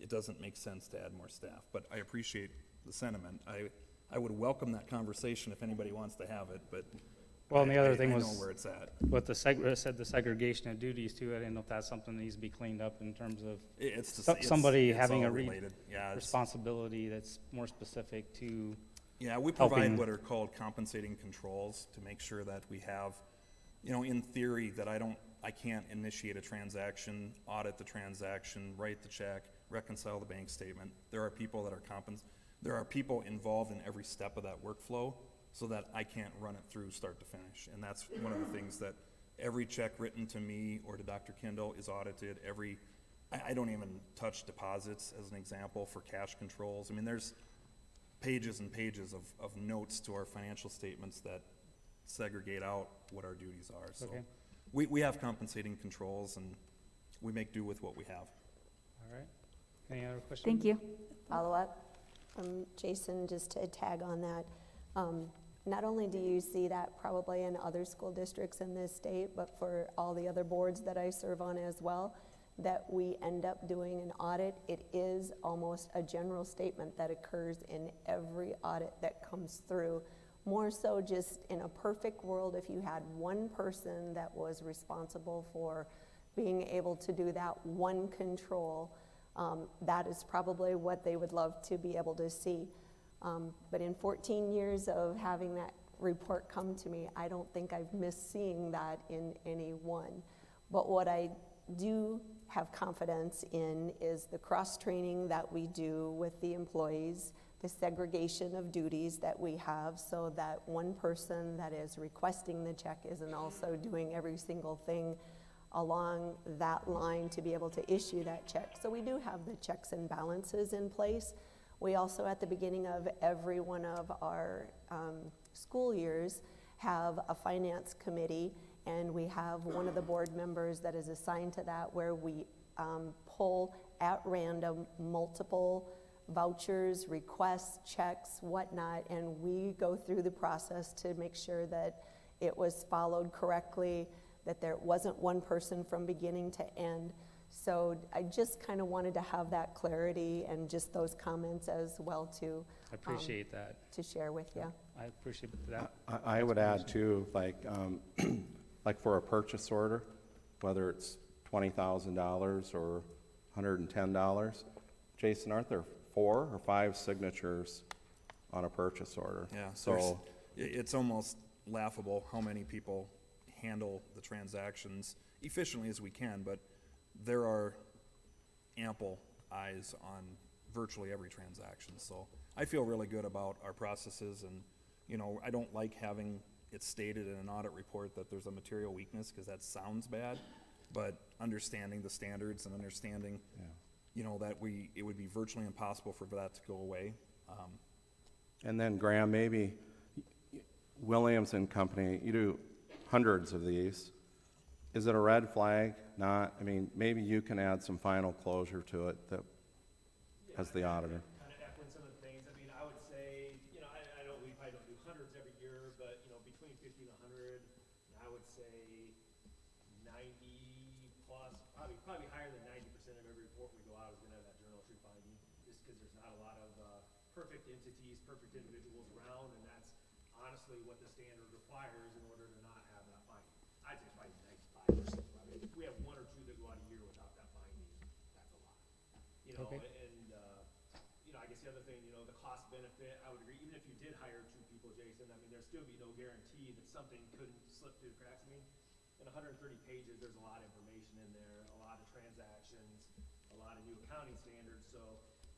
it doesn't make sense to add more staff, but I appreciate the sentiment. I would welcome that conversation if anybody wants to have it, but
Well, and the other thing
I
was,
know where it's at.
what it said the segregation of duties too. I didn't know if that's something that needs to be cleaned up in terms of somebody having
all
a
related. Yeah, it's-
responsibility that's more specific to.
Yeah, we provide
helping.
what are called compensating controls to make sure that we have, you know, in theory, that I can't initiate a transaction, audit the transaction, write the check, reconcile the bank statement. There are people that are there are people involved in every step of that workflow so that I can't run it through start to finish. And that's one of the things that every check written to me or to Dr. Kindle is audited. I don't even touch deposits as an example for cash controls. I mean, there's pages and pages of notes to our financial statements that segregate out what our duties are. So
Okay.
we have compensating controls, and we make do with what we have.
All right. Any other questions?
Thank you.
Follow up from Jason, just to tag on that. Not only do you see that probably in other school districts in this state, but for all the other boards that I serve on as well, that we end up doing an audit. It is almost a general statement that occurs in every audit that comes through. More so just in a perfect world, if you had one person that was responsible for being able to do that one control, that is probably what they would love to be able to see. But in 14 years of having that report come to me, I don't think I've missed seeing that in any one. But what I do have confidence in is the cross-training that we do with the employees, the segregation of duties that we have, so that one person that is requesting the check isn't also doing every single thing along that line to be able to issue that check. So we do have the checks and balances in place. We also, at the beginning of every one of our school years, have a finance committee, and we have one of the board members that is assigned to that, where we pull at random multiple vouchers, requests, checks, whatnot, and we go through the process to make sure that it was followed correctly, that there wasn't one person from beginning to end. So I just kind of wanted to have that clarity and just those comments as well too.
I appreciate that.
To share with you.
I appreciate that.
I would add too, like, like for a purchase order, whether it's $20,000 or $110, Jason, aren't there 4 or 5 signatures on a purchase order?
Yeah,
So,
it's almost laughable how many people handle the transactions efficiently as we can, but there are ample eyes on virtually every transaction. So I feel really good about our processes, and, you know, I don't like having it stated in an audit report that there's a material weakness, because that sounds bad, but understanding the standards and understanding, you know, that it would be virtually impossible for that to go away.
And then Graham, maybe Williams and Company, you do hundreds of these. Is it a red flag? Not, I mean, maybe you can add some final closure to it that, as the auditor.
Kind of echoing some of the things, I mean, I would say, you know, I know we probably don't do hundreds every year, but, you know, between 50 and 100, I would say 90 plus, probably higher than 90% of every report we go out is going to have that journal entry finding, just because there's not a lot of perfect entities, perfect individuals around, and that's honestly what the standard requires in order to not have that finding. I'd say probably 95%. I mean, if we have one or two that go out a year without that finding, that's a lot. You know,
Okay.
and you know, I guess the other thing, you know, the cost benefit, I would agree, even if you did hire 2 people, Jason, I mean, there'd still be no guarantee that something couldn't slip through the cracks. I mean, in 130 pages, there's a lot of information in there, a lot of transactions, a lot of new accounting standards, so,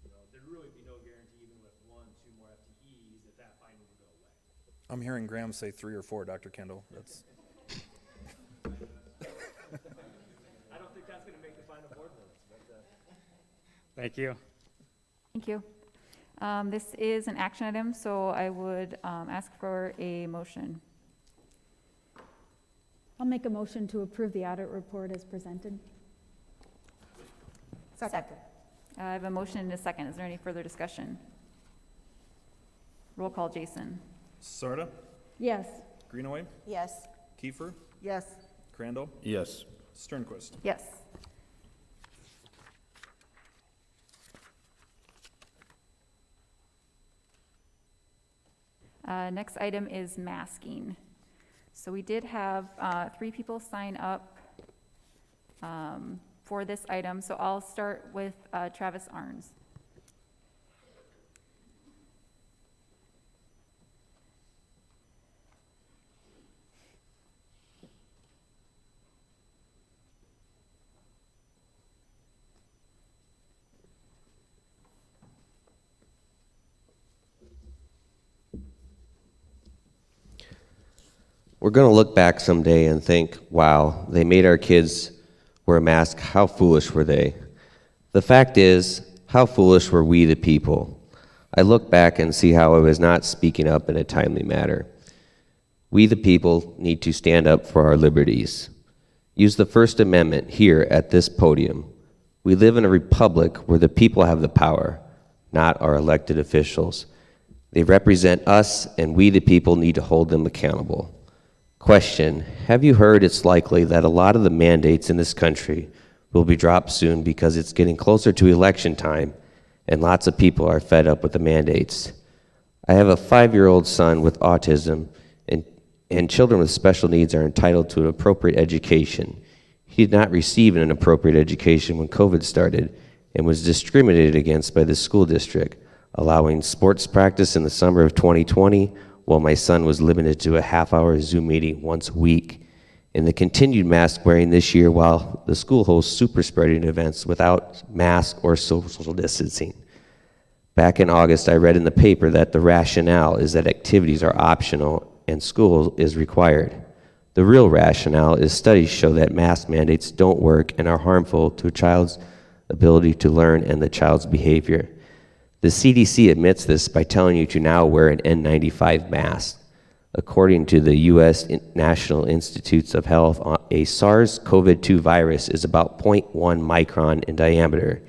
you know, there'd really be no guarantee even with 1, 2 more FTEs that finding would go away.
I'm hearing Graham say 3 or 4, Dr. Kendall. That's.
I don't think that's going to make the final board minutes, but.
Thank you.
Thank you. This is an action item, so I would ask for a motion.
I'll make a motion to approve the audit report as presented.
Second.
I have a motion and a second. Is there any further discussion? Roll call, Jason.
Sarda,
Yes.
Greenaway,
Yes.
Kiefer,
Yes.
Crandall,
Yes.
Sternquist.
Yes. Next item is masking. So we did have 3 people sign up for this item. So I'll start with Travis Arns.
We're going to look back someday and think, wow, they made our kids wear a mask. How foolish were they? The fact is, how foolish were we the people? I look back and see how I was not speaking up in a timely manner. We the people need to stand up for our liberties. Use the First Amendment here at this podium. We live in a republic where the people have the power, not our elected officials. They represent us, and we the people need to hold them accountable. Question, have you heard it's likely that a lot of the mandates in this country will be dropped soon because it's getting closer to election time and lots of people are fed up with the mandates? I have a 5-year-old son with autism, and children with special needs are entitled to an appropriate education. He did not receive an appropriate education when COVID started and was discriminated against by the school district, allowing sports practice in the summer of 2020 while my son was limited to a half-hour Zoom meeting once a week, and the continued mask wearing this year while the school hosts super spreading events without mask or social distancing. Back in August, I read in the paper that the rationale is that activities are optional and school is required. The real rationale is studies show that mask mandates don't work and are harmful to a child's ability to learn and the child's behavior. The CDC admits this by telling you to now wear an N95 mask. According to the U.S. National Institutes of Health, a SARS-CoV-2 virus is about 0.1 micron in diameter,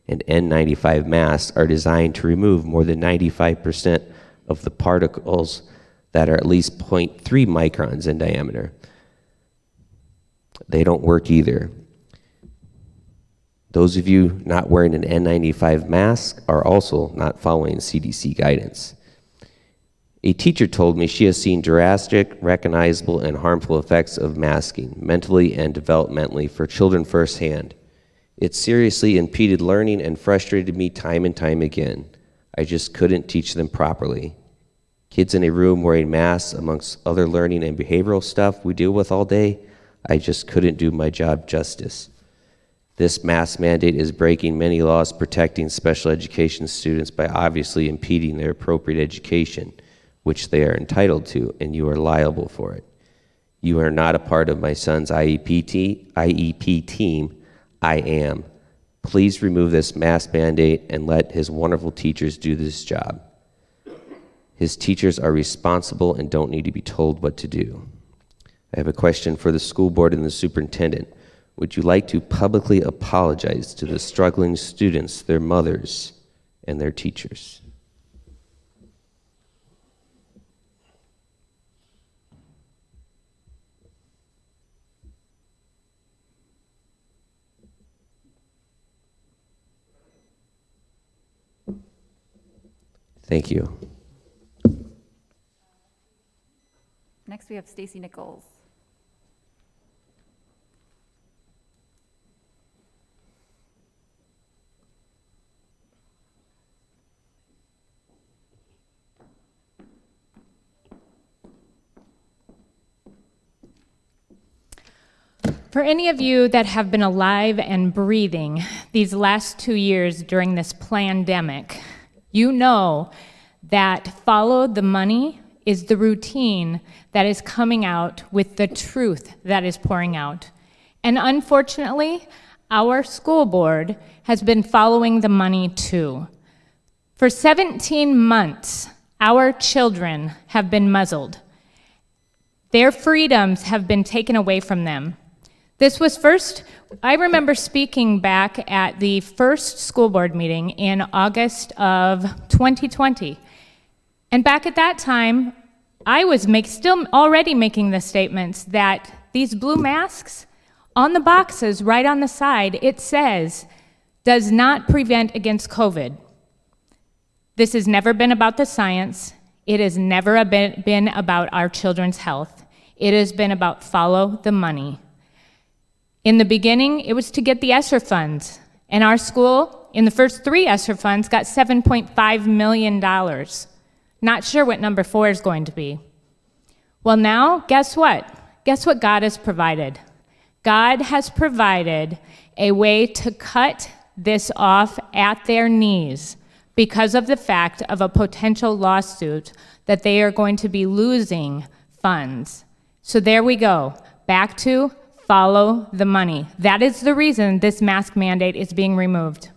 and N95 masks are designed to remove more than 95% of the particles that are at least 0.3 microns in diameter. They don't work either. Those of you not wearing an N95 mask are also not following CDC guidance. A teacher told me she has seen drastic, recognizable, and harmful effects of masking, mentally and developmentally, for children firsthand. It seriously impeded learning and frustrated me time and time again. I just couldn't teach them properly. Kids in a room wearing masks amongst other learning and behavioral stuff we deal with all day, I just couldn't do my job justice. This mask mandate is breaking many laws protecting special education students by obviously impeding their appropriate education, which they are entitled to, and you are liable for it. You are not a part of my son's IEP team. I am. Please remove this mask mandate and let his wonderful teachers do this job. His teachers are responsible and don't need to be told what to do. I have a question for the school board and the superintendent. Would you like to publicly apologize to the struggling students, their mothers, and their teachers? Thank you.
Next, we have Stacy Nichols.
For any of you that have been alive and breathing these last 2 years during this pandemic, you know that follow the money is the routine that is coming out with the truth that is pouring out. And unfortunately, our school board has been following the money too. For 17 months, our children have been muzzled. Their freedoms have been taken away from them. This was first, I remember speaking back at the first school board meeting in August of 2020. And back at that time, I was still already making the statements that these blue masks, on the boxes right on the side, it says, does not prevent against COVID. This has never been about the science. It has never been about our children's health. It has been about follow the money. In the beginning, it was to get the ESSER funds. And our school, in the first 3 ESSER funds, got $7.5 million. Not sure what number 4 is going to be. Well now, guess what? Guess what God has provided? God has provided a way to cut this off at their knees because of the fact of a potential lawsuit that they are going to be losing funds. So there we go, back to follow the money. That is the reason this mask mandate is being removed.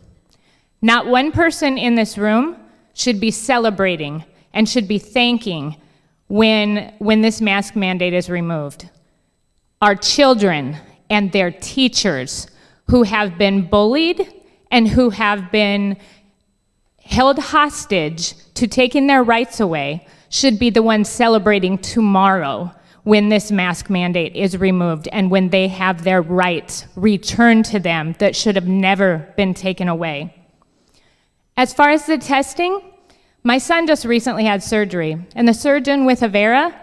Not one person in this room should be celebrating and should be thanking when this mask mandate is removed. Our children and their teachers who have been bullied and who have been held hostage to taking their rights away should be the ones celebrating tomorrow when this mask mandate is removed and when they have their rights returned to them that should have never been taken away. As far as the testing, my son just recently had surgery, and the surgeon with Avera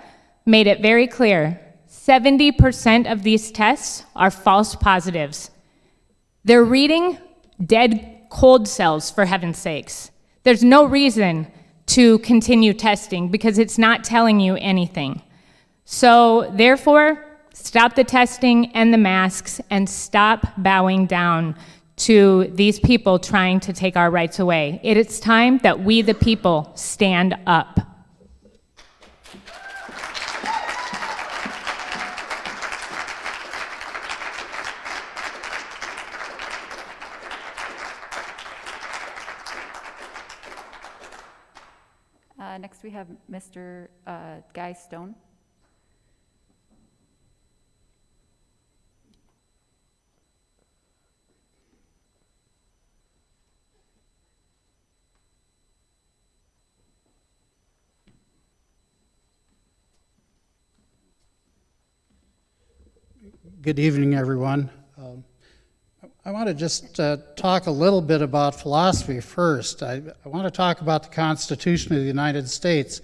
made it very clear, 70% of these tests are false positives. They're reading dead cold cells, for heaven's sakes. There's no reason to continue testing because it's not telling you anything. So therefore, stop the testing and the masks and stop bowing down to these people trying to take our rights away. It is time that we, the people, stand up.
Next, we have Mr. Guy Stone.
Good evening, everyone. I want to just talk a little bit about philosophy first. I want to talk about the Constitution of the United States.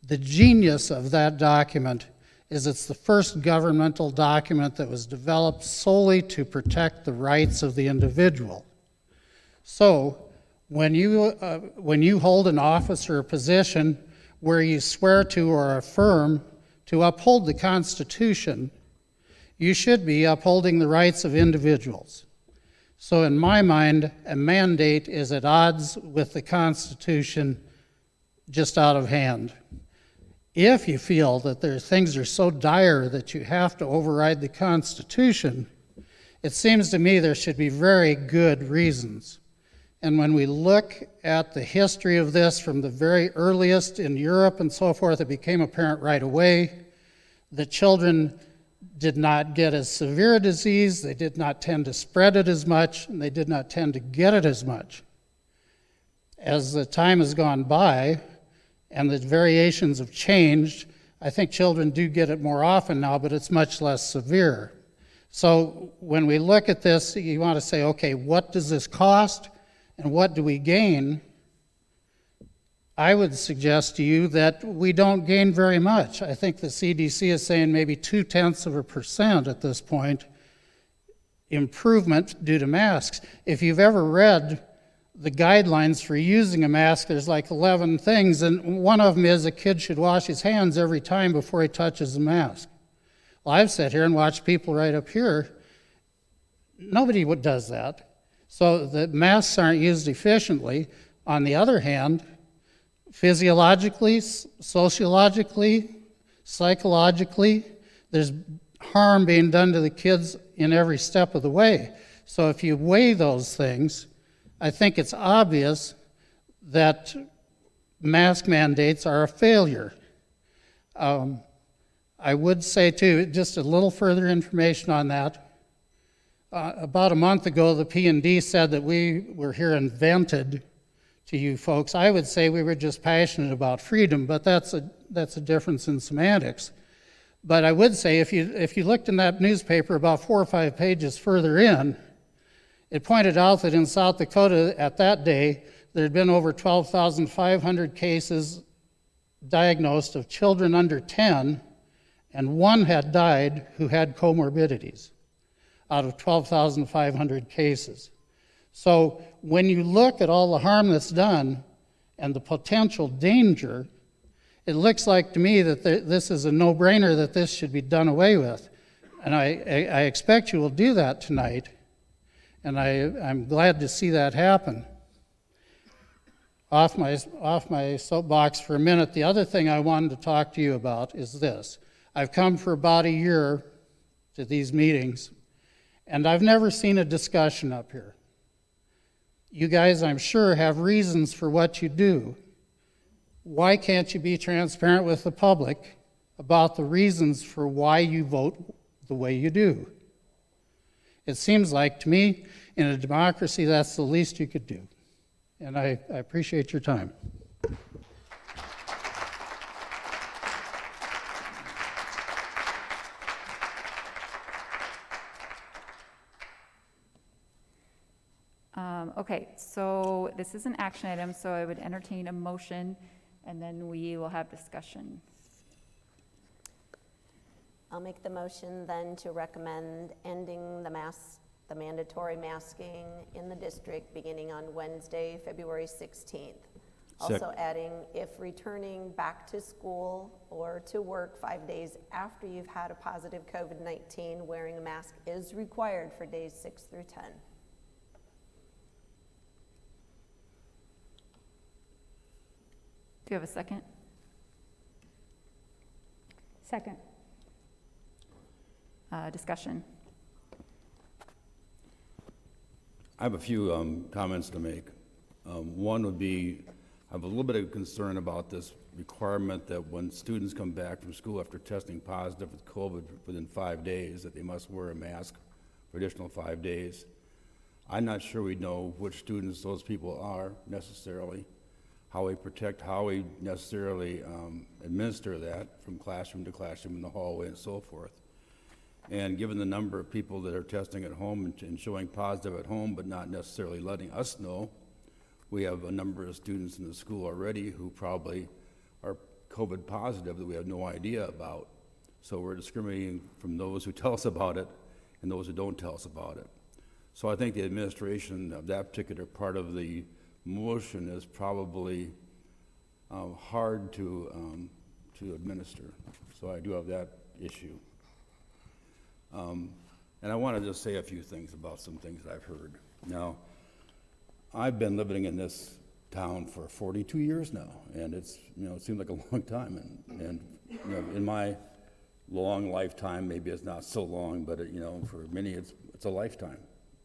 The genius of that document is it's the first governmental document that was developed solely to protect the rights of the individual. So when you hold an office or a position where you swear to or affirm to uphold the Constitution, you should be upholding the rights of individuals. So in my mind, a mandate is at odds with the Constitution, just out of hand. If you feel that things are so dire that you have to override the Constitution, it seems to me there should be very good reasons. And when we look at the history of this from the very earliest in Europe and so forth, it became apparent right away that children did not get as severe a disease, they did not tend to spread it as much, and they did not tend to get it as much. As the time has gone by, and the variations have changed, I think children do get it more often now, but it's much less severe. So when we look at this, you want to say, okay, what does this cost and what do we gain? I would suggest to you that we don't gain very much. I think the CDC is saying maybe 0.2% at this point improvement due to masks. If you've ever read the guidelines for using a mask, there's like 11 things, and one of them is a kid should wash his hands every time before he touches the mask. Well, I've sat here and watched people right up here. Nobody does that. So the masks aren't used efficiently. On the other hand, physiologically, sociologically, psychologically, there's harm being done to the kids in every step of the way. So if you weigh those things, I think it's obvious that mask mandates are a failure. I would say, too, just a little further information on that. About a month ago, the P&D said that we were here invented to you folks. I would say we were just passionate about freedom, but that's a difference in semantics. But I would say if you looked in that newspaper about 4 or 5 pages further in, it pointed out that in South Dakota at that day, there had been over 12,500 cases diagnosed of children under 10, and one had died who had comorbidities out of 12,500 cases. So when you look at all the harm that's done and the potential danger, it looks like to me that this is a no-brainer that this should be done away with. And I expect you will do that tonight. And I'm glad to see that happen. Off my soapbox for a minute, the other thing I wanted to talk to you about is this. I've come for about a year to these meetings, and I've never seen a discussion up here. You guys, I'm sure, have reasons for what you do. Why can't you be transparent with the public about the reasons for why you vote the way you do? It seems like, to me, in a democracy, that's the least you could do. And I appreciate your time.
Okay, so this is an action item, so I would entertain a motion, and then we will have discussion.
I'll make the motion then to recommend ending the mandatory masking in the district beginning on Wednesday, February 16th. Also adding, if returning back to school or to work 5 days after you've had a positive COVID-19, wearing a mask is required for days 6 through 10.
Do you have a second?
Second.
Discussion.
I have a few comments to make. One would be, I have a little bit of concern about this requirement that when students come back from school after testing positive with COVID within 5 days, that they must wear a mask for additional 5 days. I'm not sure we know which students those people are necessarily, how we necessarily administer that from classroom to classroom in the hallway and so forth. And given the number of people that are testing at home and showing positive at home, but not necessarily letting us know, we have a number of students in the school already who probably are COVID positive that we have no idea about. So we're discriminating from those who tell us about it and those who don't tell us about it. So I think the administration of that particular part of the motion is probably hard to administer. So I do have that issue. And I want to just say a few things about some things that I've heard. Now, I've been living in this town for 42 years now, and it's, it seems like a long time, and in my long lifetime, maybe it's not so long, but for many it's a lifetime.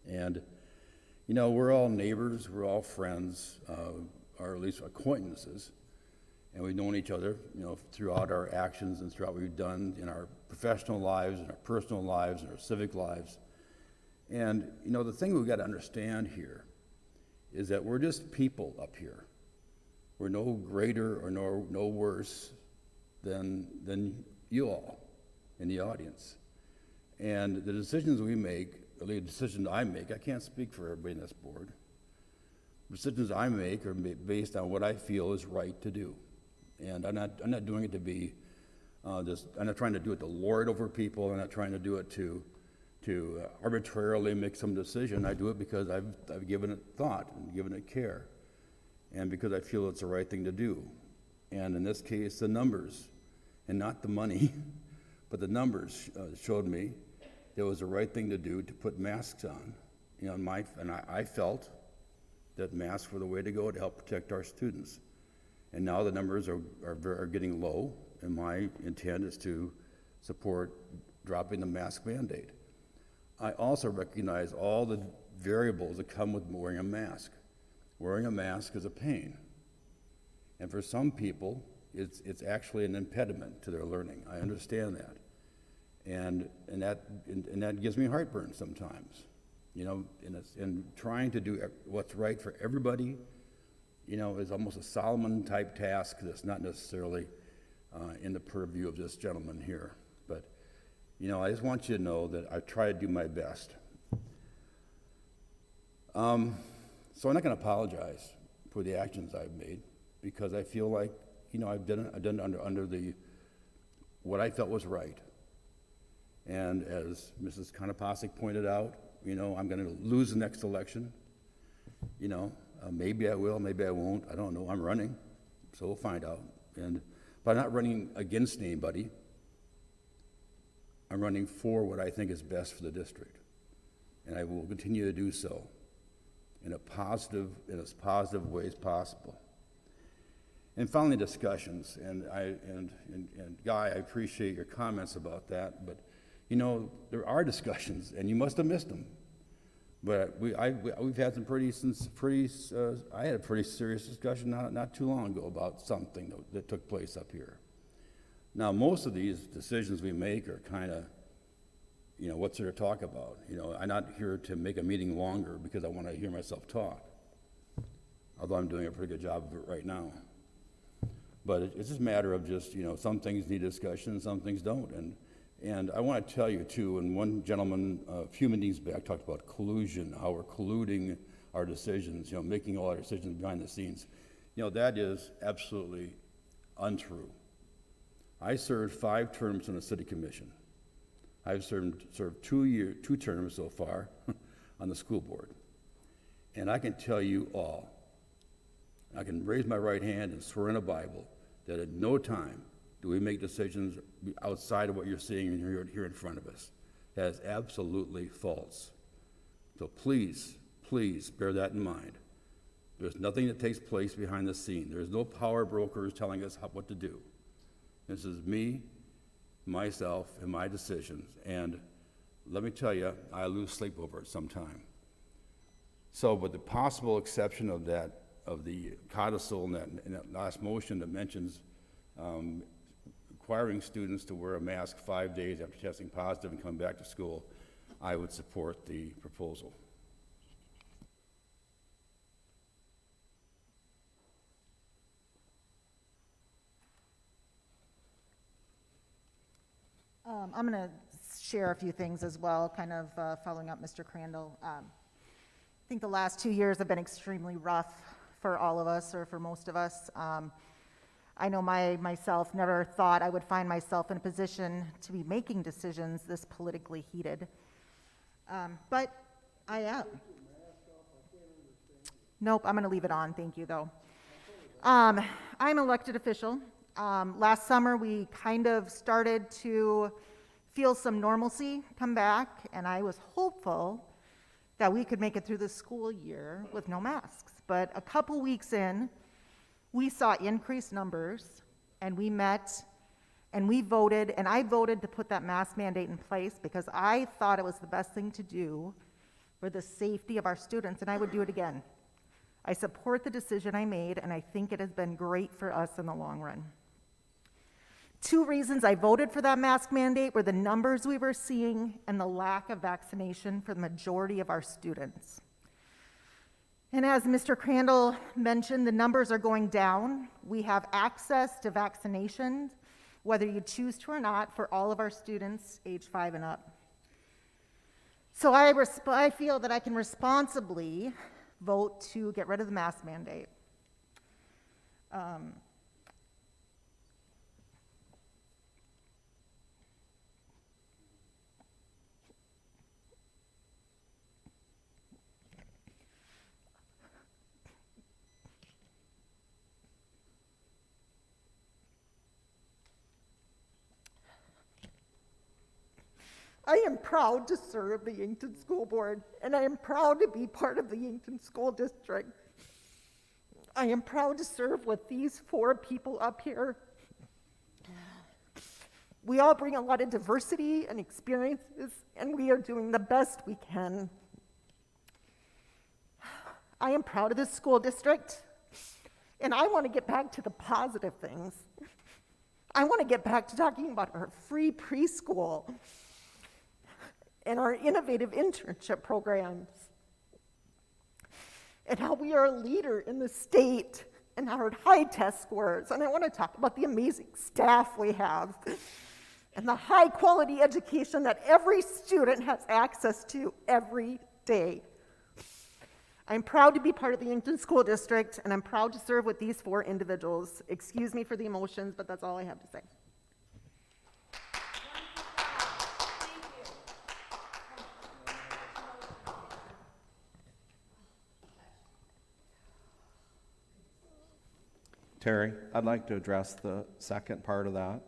And we're all neighbors, we're all friends, or at least acquaintances, and we've known each other, throughout our actions and throughout what we've done in our professional lives, in our personal lives, in our civic lives. And the thing we've got to understand here is that we're just people up here. We're no greater or no worse than you all in the audience. And the decisions we make, or the decisions I make, I can't speak for everybody in this board. The decisions I make are based on what I feel is right to do. And I'm not doing it to be I'm not trying to do it to lord over people. I'm not trying to do it to arbitrarily make some decision. I do it because I've given it thought and given it care, and because I feel it's the right thing to do. And in this case, the numbers, and not the money, but the numbers showed me it was the right thing to do to put masks on. I felt that masks were the way to go to help protect our students. And now the numbers are getting low, and my intent is to support dropping the mask mandate. I also recognize all the variables that come with wearing a mask. Wearing a mask is a pain. And for some people, it's actually an impediment to their learning. I understand that. And that gives me heartburn sometimes. And trying to do what's right for everybody, is almost a Solomon-type task that's not necessarily in the purview of this gentleman here. But I just want you to know that I try to do my best. So I'm not going to apologize for the actions I've made, because I feel like, I've done it under what I felt was right. And as Mrs. Konopasek pointed out, I'm going to lose the next election. Maybe I will, maybe I won't. I don't know. I'm running, so we'll find out. But I'm not running against anybody. I'm running for what I think is best for the district, and I will continue to do so in as positive way as possible. And finally, discussions. And Guy, I appreciate your comments about that. But there are discussions, and you must have missed them. But we've had some I had a pretty serious discussion not too long ago about something that took place up here. Now, most of these decisions we make are kind of, what's there to talk about? I'm not here to make a meeting longer because I want to hear myself talk, although I'm doing a pretty good job of it right now. But it's just a matter of just, some things need discussion, some things don't. And I want to tell you, too, and one gentleman a few meetings back talked about collusion, how we're colluding our decisions, making all our decisions behind the scenes. That is absolutely untrue. I served 5 terms on the city commission. I've served 2 terms so far on the school board. And I can tell you all, I can raise my right hand and swear in a Bible that at no time do we make decisions outside of what you're seeing and here in front of us. That is absolutely false. So please, please bear that in mind. There's nothing that takes place behind the scene. There's no power brokers telling us what to do. This is me, myself, and my decisions. And let me tell you, I lose sleep over it sometime. So with the possible exception of the codicil in that last motion that mentions requiring students to wear a mask 5 days after testing positive and coming back to school, I would support the proposal.
I'm going to share a few things as well, kind of following up Mr. Crandall. I think the last 2 years have been extremely rough for all of us, or for most of us. I know myself never thought I would find myself in a position to be making decisions this politically heated. But I am. Nope, I'm going to leave it on. Thank you, though. I'm an elected official. Last summer, we kind of started to feel some normalcy come back, and I was hopeful that we could make it through the school year with no masks. But a couple weeks in, we saw increased numbers, and we met, and we voted, and I voted to put that mask mandate in place because I thought it was the best thing to do for the safety of our students, and I would do it again. I support the decision I made, and I think it has been great for us in the long run. 2 reasons I voted for that mask mandate were the numbers we were seeing and the lack of vaccination for the majority of our students. And as Mr. Crandall mentioned, the numbers are going down. We have access to vaccinations, whether you choose to or not, for all of our students age 5 and up. So I feel that I can responsibly vote to get rid of the mask mandate. I am proud to serve the Yankton School Board, and I am proud to be part of the Yankton School District. I am proud to serve with these 4 people up here. We all bring a lot of diversity and experiences, and we are doing the best we can. I am proud of this school district, and I want to get back to the positive things. I want to get back to talking about our free preschool and our innovative internship programs, and how we are a leader in the state and our high test scores. And I want to talk about the amazing staff we have and the high quality education that every student has access to every day. I'm proud to be part of the Yankton School District, and I'm proud to serve with these 4 individuals. Excuse me for the emotions, but that's all I have to say.
Terry, I'd like to address the second part of that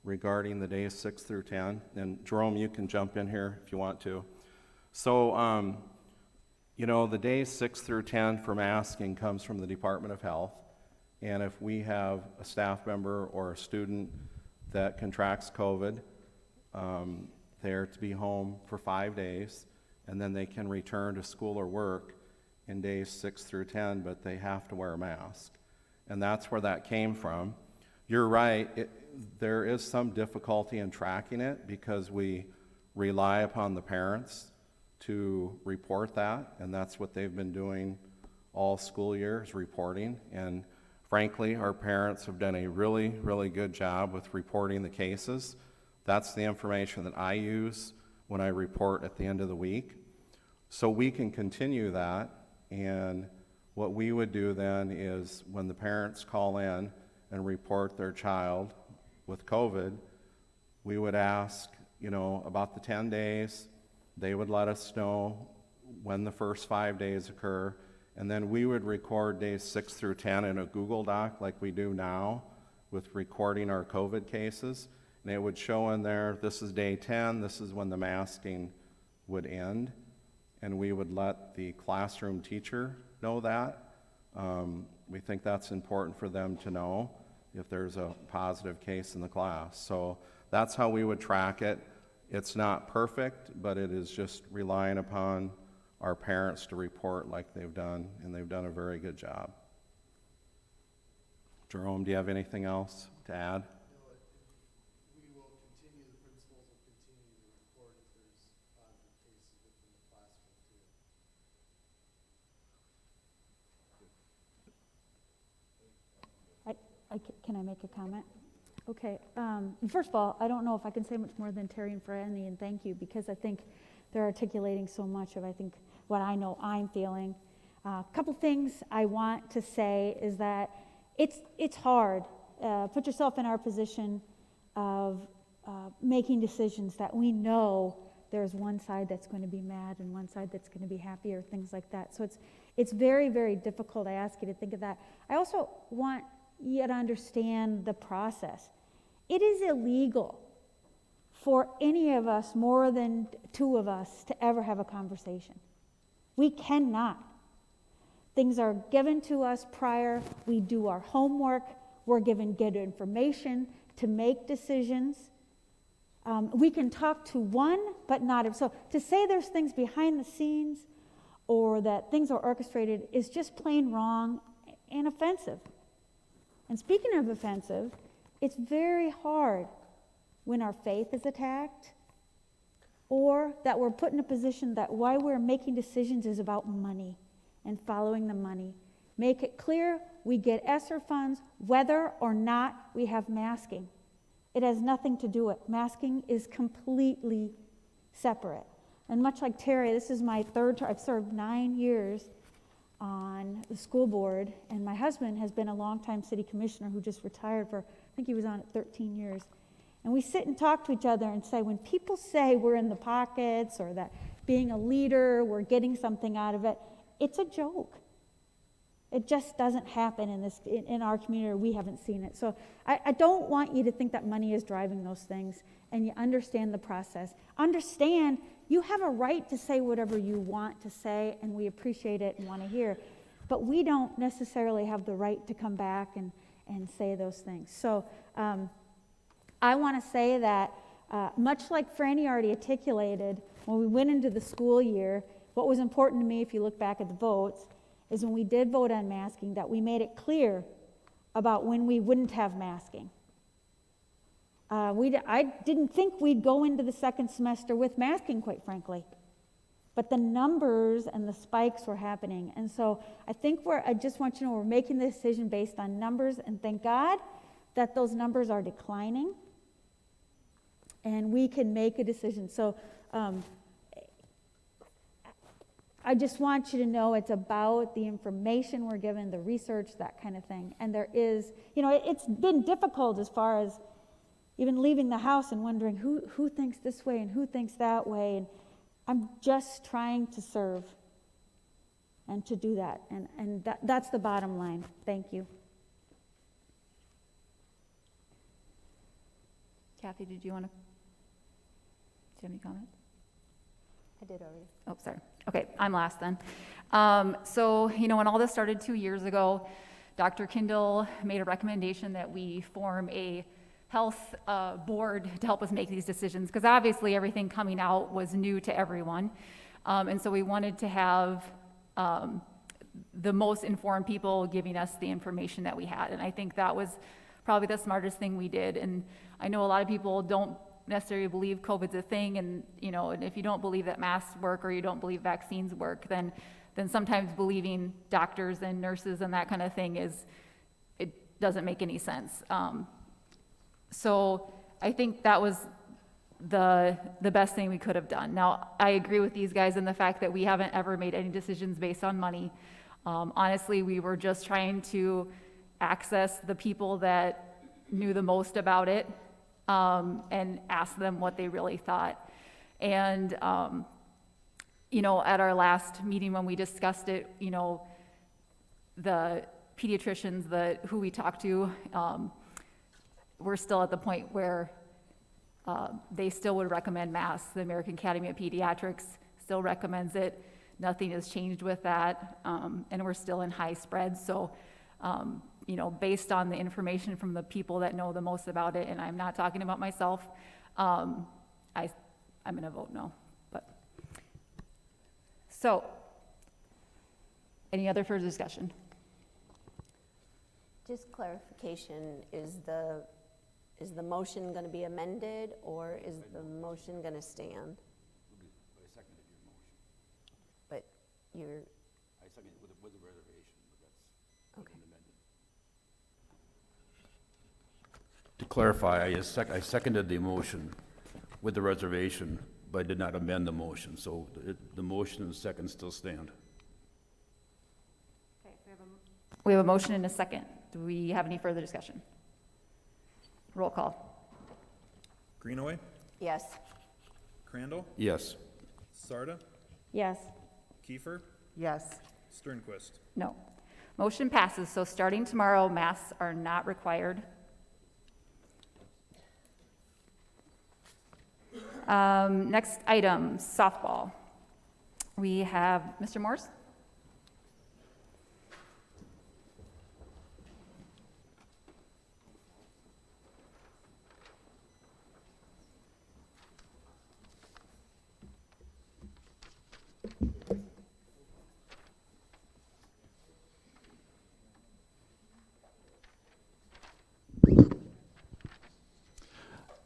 regarding the days 6 through 10. And Jerome, you can jump in here if you want to. So, you know, the days 6 through 10 for masking comes from the Department of Health. And if we have a staff member or a student that contracts COVID, they're to be home for 5 days, and then they can return to school or work in days 6 through 10, but they have to wear a mask. And that's where that came from. You're right, there is some difficulty in tracking it because we rely upon the parents to report that, and that's what they've been doing all school year, is reporting. And frankly, our parents have done a really, really good job with reporting the cases. That's the information that I use when I report at the end of the week. So we can continue that, and what we would do then is when the parents call in and report their child with COVID, we would ask, you know, about the 10 days. They would let us know when the first 5 days occur, and then we would record days 6 through 10 in a Google Doc like we do now with recording our COVID cases. And it would show in there, this is day 10, this is when the masking would end, and we would let the classroom teacher know that. We think that's important for them to know if there's a positive case in the class. So that's how we would track it. It's not perfect, but it is just relying upon our parents to report like they've done, and they've done a very good job. Jerome, do you have anything else to add?
Can I make a comment? Okay. First of all, I don't know if I can say much more than Terry and Franny, and thank you, because I think they're articulating so much of, I think, what I know I'm feeling. A couple things I want to say is that it's hard. Put yourself in our position of making decisions that we know there's one side that's going to be mad and one side that's going to be happy, or things like that. So it's very, very difficult. I ask you to think of that. I also want you to understand the process. It is illegal for any of us, more than 2 of us, to ever have a conversation. We cannot. Things are given to us prior. We do our homework. We're given good information to make decisions. We can talk to one, but not. So to say there's things behind the scenes or that things are orchestrated is just plain wrong and offensive. And speaking of offensive, it's very hard when our faith is attacked or that we're put in a position that why we're making decisions is about money and following the money. Make it clear we get ESSER funds whether or not we have masking. It has nothing to do with it. Masking is completely separate. And much like Terry, this is my third term. I've served 9 years on the school board, and my husband has been a longtime city commissioner who just retired for, I think he was on it 13 years. And we sit and talk to each other and say, when people say we're in the pockets or that being a leader, we're getting something out of it, it's a joke. It just doesn't happen in our community, or we haven't seen it. So I don't want you to think that money is driving those things, and you understand the process. Understand you have a right to say whatever you want to say, and we appreciate it and want to hear. But we don't necessarily have the right to come back and say those things. So I want to say that much like Franny already articulated, when we went into the school year, what was important to me, if you look back at the votes, is when we did vote on masking, that we made it clear about when we wouldn't have masking. I didn't think we'd go into the second semester with masking, quite frankly. But the numbers and the spikes were happening. And so I think I just want you to know we're making the decision based on numbers, and thank God that those numbers are declining. And we can make a decision. So I just want you to know it's about the information we're given, the research, that kind of thing. And there is, it's been difficult as far as even leaving the house and wondering who thinks this way and who thinks that way. And I'm just trying to serve and to do that. And that's the bottom line. Thank you.
Kathy, did you want to? Do you have any comments?
I did already.
Oh, sorry. Okay, I'm last then. So, when all this started 2 years ago, Dr. Kindle made a recommendation that we form a health board to help us make these decisions, because obviously everything coming out was new to everyone. And so we wanted to have the most informed people giving us the information that we had. And I think that was probably the smartest thing we did. And I know a lot of people don't necessarily believe COVID's a thing, and and if you don't believe that masks work or you don't believe vaccines work, then sometimes believing doctors and nurses and that kind of thing it doesn't make any sense. So I think that was the best thing we could have done. Now, I agree with these guys in the fact that we haven't ever made any decisions based on money. Honestly, we were just trying to access the people that knew the most about it, and ask them what they really thought. And, at our last meeting when we discussed it, the pediatricians, who we talked to, we're still at the point where they still would recommend masks. The American Academy of Pediatrics still recommends it. Nothing has changed with that, and we're still in high spread. So, based on the information from the people that know the most about it, and I'm not talking about myself, I'm going to vote no. But so, any other further discussion?
Just clarification, is the motion going to be amended, or is the motion going to stand?
I seconded your motion.
But you're,
I seconded with a reservation, but that's
okay.
amended. To clarify, I seconded the motion with the reservation, but I did not amend the motion. So the motion and the second still stand.
Okay, we have a motion and a second. Do we have any further discussion? Roll call.
Greenaway,
Yes.
Crandall,
Yes.
Sarda,
Yes.
Kiefer,
Yes.
Sternquist.
No. Motion passes. So starting tomorrow, masks are not required. Next item, softball. We have Mr. Morse.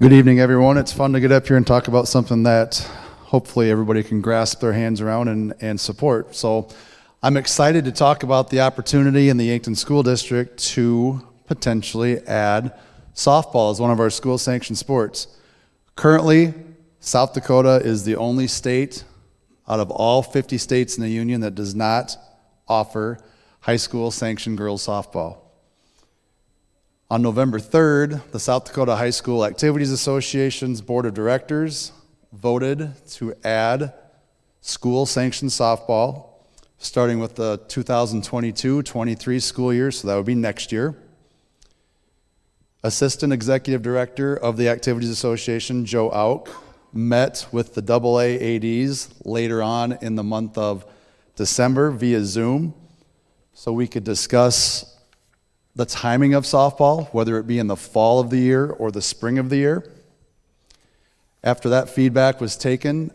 Good evening, everyone. It's fun to get up here and talk about something that hopefully everybody can grasp their hands around and support. So I'm excited to talk about the opportunity in the Yankton School District to potentially add softball as one of our school-sanctioned sports. Currently, South Dakota is the only state out of all 50 states in the union that does not offer high school sanctioned girls softball. On November 3rd, the South Dakota High School Activities Association's Board of Directors voted to add school-sanctioned softball, starting with the 2022-23 school year, so that would be next year. Assistant Executive Director of the Activities Association, Joe Auk, met with the AA ADs later on in the month of December via Zoom, so we could discuss the timing of softball, whether it be in the fall of the year or the spring of the year. After that feedback was taken,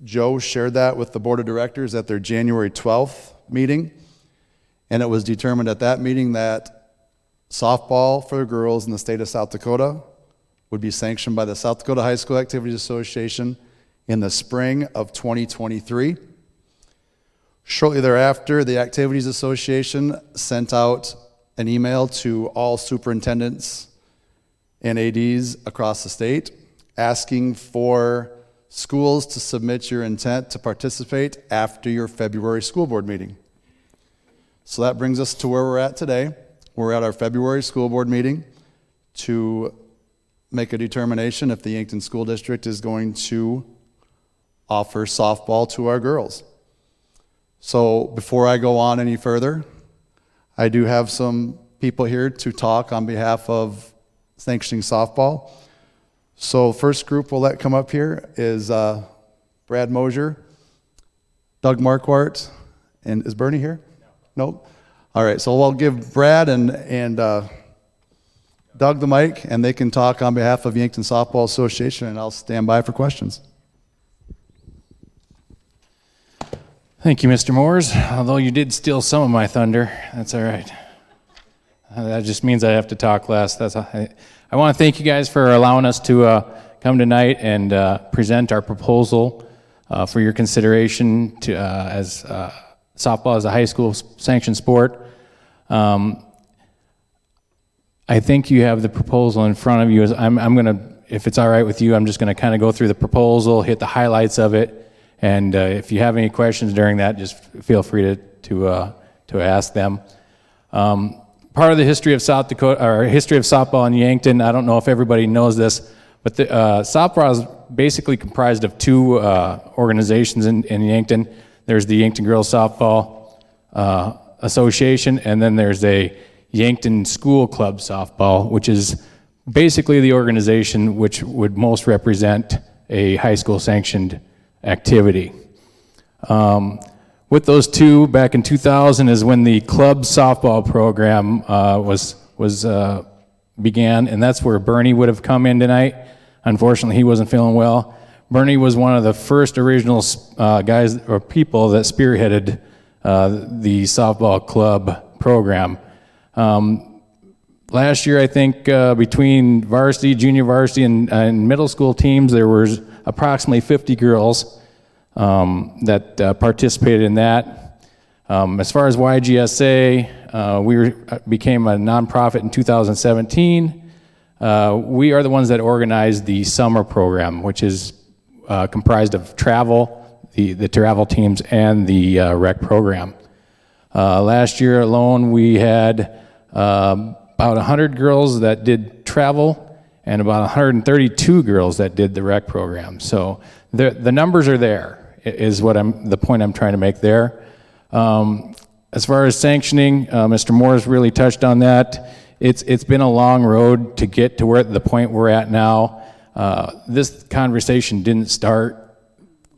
Joe shared that with the Board of Directors at their January 12th meeting, and it was determined at that meeting that softball for girls in the state of South Dakota would be sanctioned by the South Dakota High School Activities Association in the spring of 2023. Shortly thereafter, the Activities Association sent out an email to all superintendents and ADs across the state asking for schools to submit your intent to participate after your February school board meeting. So that brings us to where we're at today. We're at our February school board meeting to make a determination if the Yankton School District is going to offer softball to our girls. So before I go on any further, I do have some people here to talk on behalf of sanctioning softball. So first group we'll let come up here is Brad Mosier, Doug Marquardt, and is Bernie here? No. Nope. All right, so we'll give Brad and Doug the mic, and they can talk on behalf of Yankton Softball Association, and I'll stand by for questions.
Thank you, Mr. Moores. Although you did steal some of my thunder, that's all right. That just means I have to talk less. I want to thank you guys for allowing us to come tonight and present our proposal for your consideration to, as softball as a high school sanctioned sport. I think you have the proposal in front of you. I'm going to, if it's all right with you, I'm just going to kind of go through the proposal, hit the highlights of it. And if you have any questions during that, just feel free to ask them. Part of the history of South Dakota, or history of softball in Yankton, I don't know if everybody knows this, but the softball is basically comprised of two organizations in Yankton. There's the Yankton Girls Softball Association, and then there's a Yankton School Club Softball, which is basically the organization which would most represent a high school sanctioned activity. With those two, back in 2000 is when the club softball program began, and that's where Bernie would have come in tonight. Unfortunately, he wasn't feeling well. Bernie was one of the first original guys or people that spearheaded the softball club program. Last year, I think between varsity, junior varsity, and middle school teams, there was approximately 50 girls that participated in that. As far as YGSA, we became a nonprofit in 2017. We are the ones that organized the summer program, which is comprised of travel, the travel teams, and the rec program. Last year alone, we had about 100 girls that did travel and about 132 girls that did the rec program. So the numbers are there, is what the point I'm trying to make there. As far as sanctioning, Mr. Moore's really touched on that. It's been a long road to get to the point we're at now. This conversation didn't start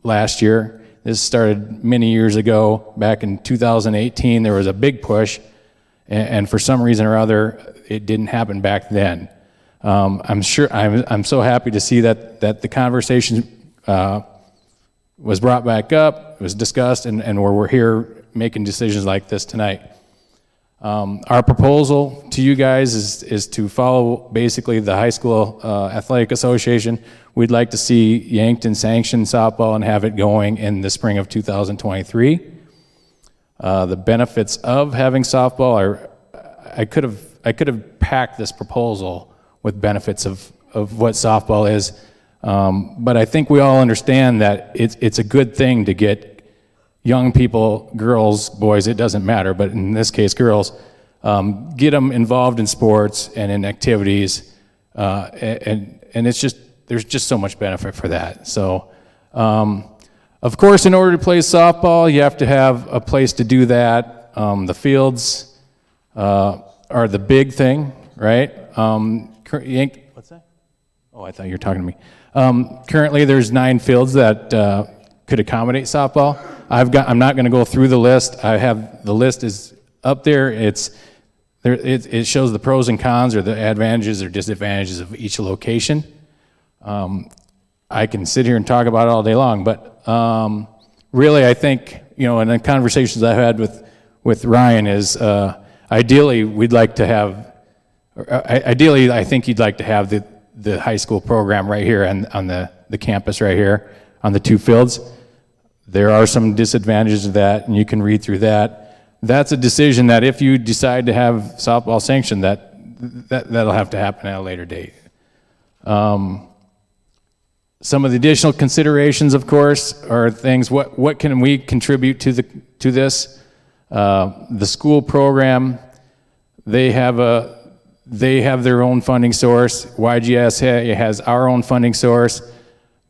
last year. This started many years ago. Back in 2018, there was a big push, and for some reason or other, it didn't happen back then. I'm so happy to see that the conversation was brought back up, was discussed, and we're here making decisions like this tonight. Our proposal to you guys is to follow basically the high school athletic association. We'd like to see Yankton sanction softball and have it going in the spring of 2023. The benefits of having softball are, I could have packed this proposal with benefits of what softball is, but I think we all understand that it's a good thing to get young people, girls, boys, it doesn't matter, but in this case, girls, get them involved in sports and in activities, and it's just, there's just so much benefit for that. So, of course, in order to play softball, you have to have a place to do that. The fields are the big thing, right? What's that? Oh, I thought you were talking to me. Currently, there's 9 fields that could accommodate softball. I'm not going to go through the list. The list is up there. It shows the pros and cons, or the advantages or disadvantages of each location. I can sit here and talk about it all day long, but really, I think, in the conversations I've had with Ryan is, ideally, we'd like to have. Ideally, I think you'd like to have the high school program right here on the campus right here on the 2 fields. There are some disadvantages to that, and you can read through that. That's a decision that if you decide to have softball sanctioned, that'll have to happen at a later date. Some of the additional considerations, of course, are things, what can we contribute to this? The school program, they have their own funding source. YGSA has our own funding source,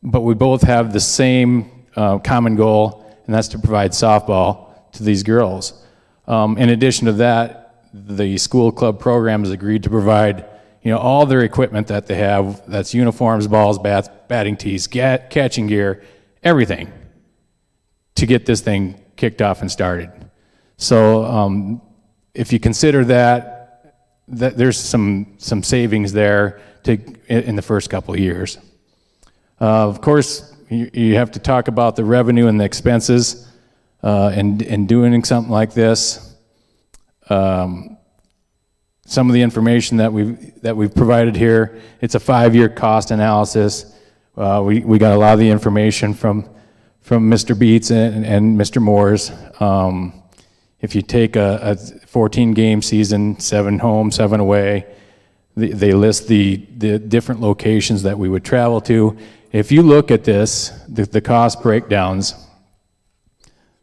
but we both have the same common goal, and that's to provide softball to these girls. In addition to that, the school club program has agreed to provide all their equipment that they have, that's uniforms, balls, bats, batting tees, catching gear, everything, to get this thing kicked off and started. So if you consider that there's some savings there in the first couple of years. Of course, you have to talk about the revenue and the expenses in doing something like this. Some of the information that we've provided here, it's a 5-year cost analysis. We got a lot of the information from Mr. Beats and Mr. Moores. If you take a 14-game season, 7 home, 7 away, they list the different locations that we would travel to. If you look at this, the cost breakdowns,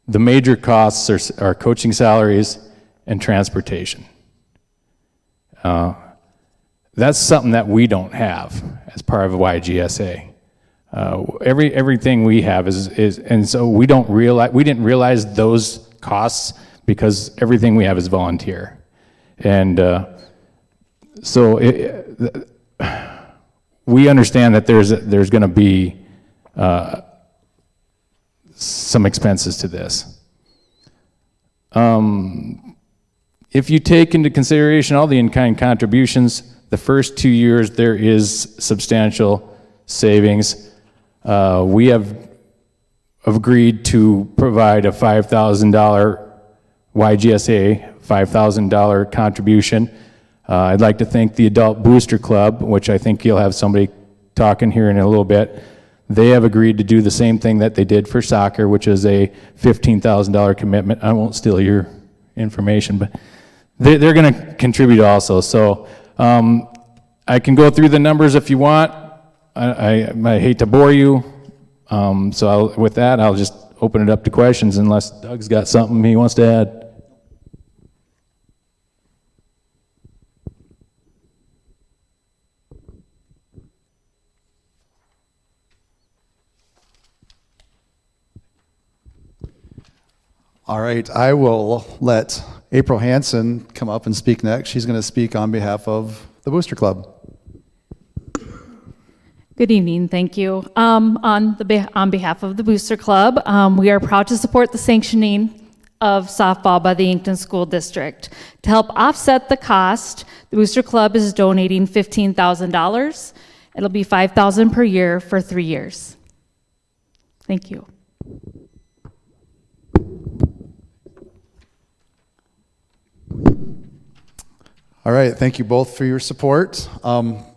the major costs are coaching salaries and transportation. That's something that we don't have as part of YGSA. Everything we have is, and so we didn't realize those costs because everything we have is volunteer, and so we understand that there's going to be some expenses to this. If you take into consideration all the in-kind contributions, the first 2 years there is substantial savings. We have agreed to provide a $5,000 YGSA $5,000 contribution. I'd like to thank the Adult Booster Club, which I think you'll have somebody talking here in a little bit. They have agreed to do the same thing that they did for soccer, which is a $15,000 commitment. I won't steal your information, but they're going to contribute also. So I can go through the numbers if you want. I hate to bore you. With that, I'll just open it up to questions unless Doug's got something he wants to add.
All right, I will let April Hansen come up and speak next. She's going to speak on behalf of the Booster Club.
Good evening, thank you. On behalf of the Booster Club, we are proud to support the sanctioning of softball by the Yankton School District. To help offset the cost, the Booster Club is donating $15,000. It'll be $5,000 per year for 3 years. Thank you.
All right, thank you both for your support.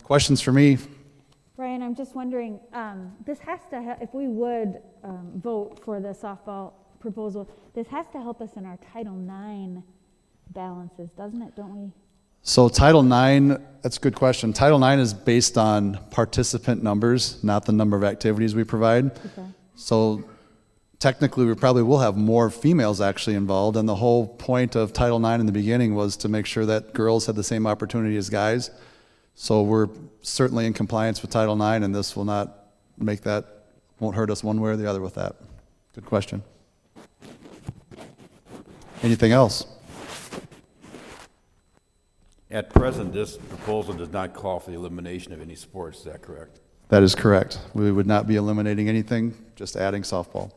Questions for me?
Brian, I'm just wondering, this has to, if we would vote for the softball proposal, this has to help us in our Title IX balances, doesn't it, don't we?
So Title IX, that's a good question. Title IX is based on participant numbers, not the number of activities we provide.
Okay.
So technically, we probably will have more females actually involved, and the whole point of Title IX in the beginning was to make sure that girls had the same opportunity as guys. So we're certainly in compliance with Title IX, and this will not make that, won't hurt us one way or the other with that. Good question. Anything else?
At present, this proposal does not call for the elimination of any sports, is that correct?
That is correct. We would not be eliminating anything, just adding softball.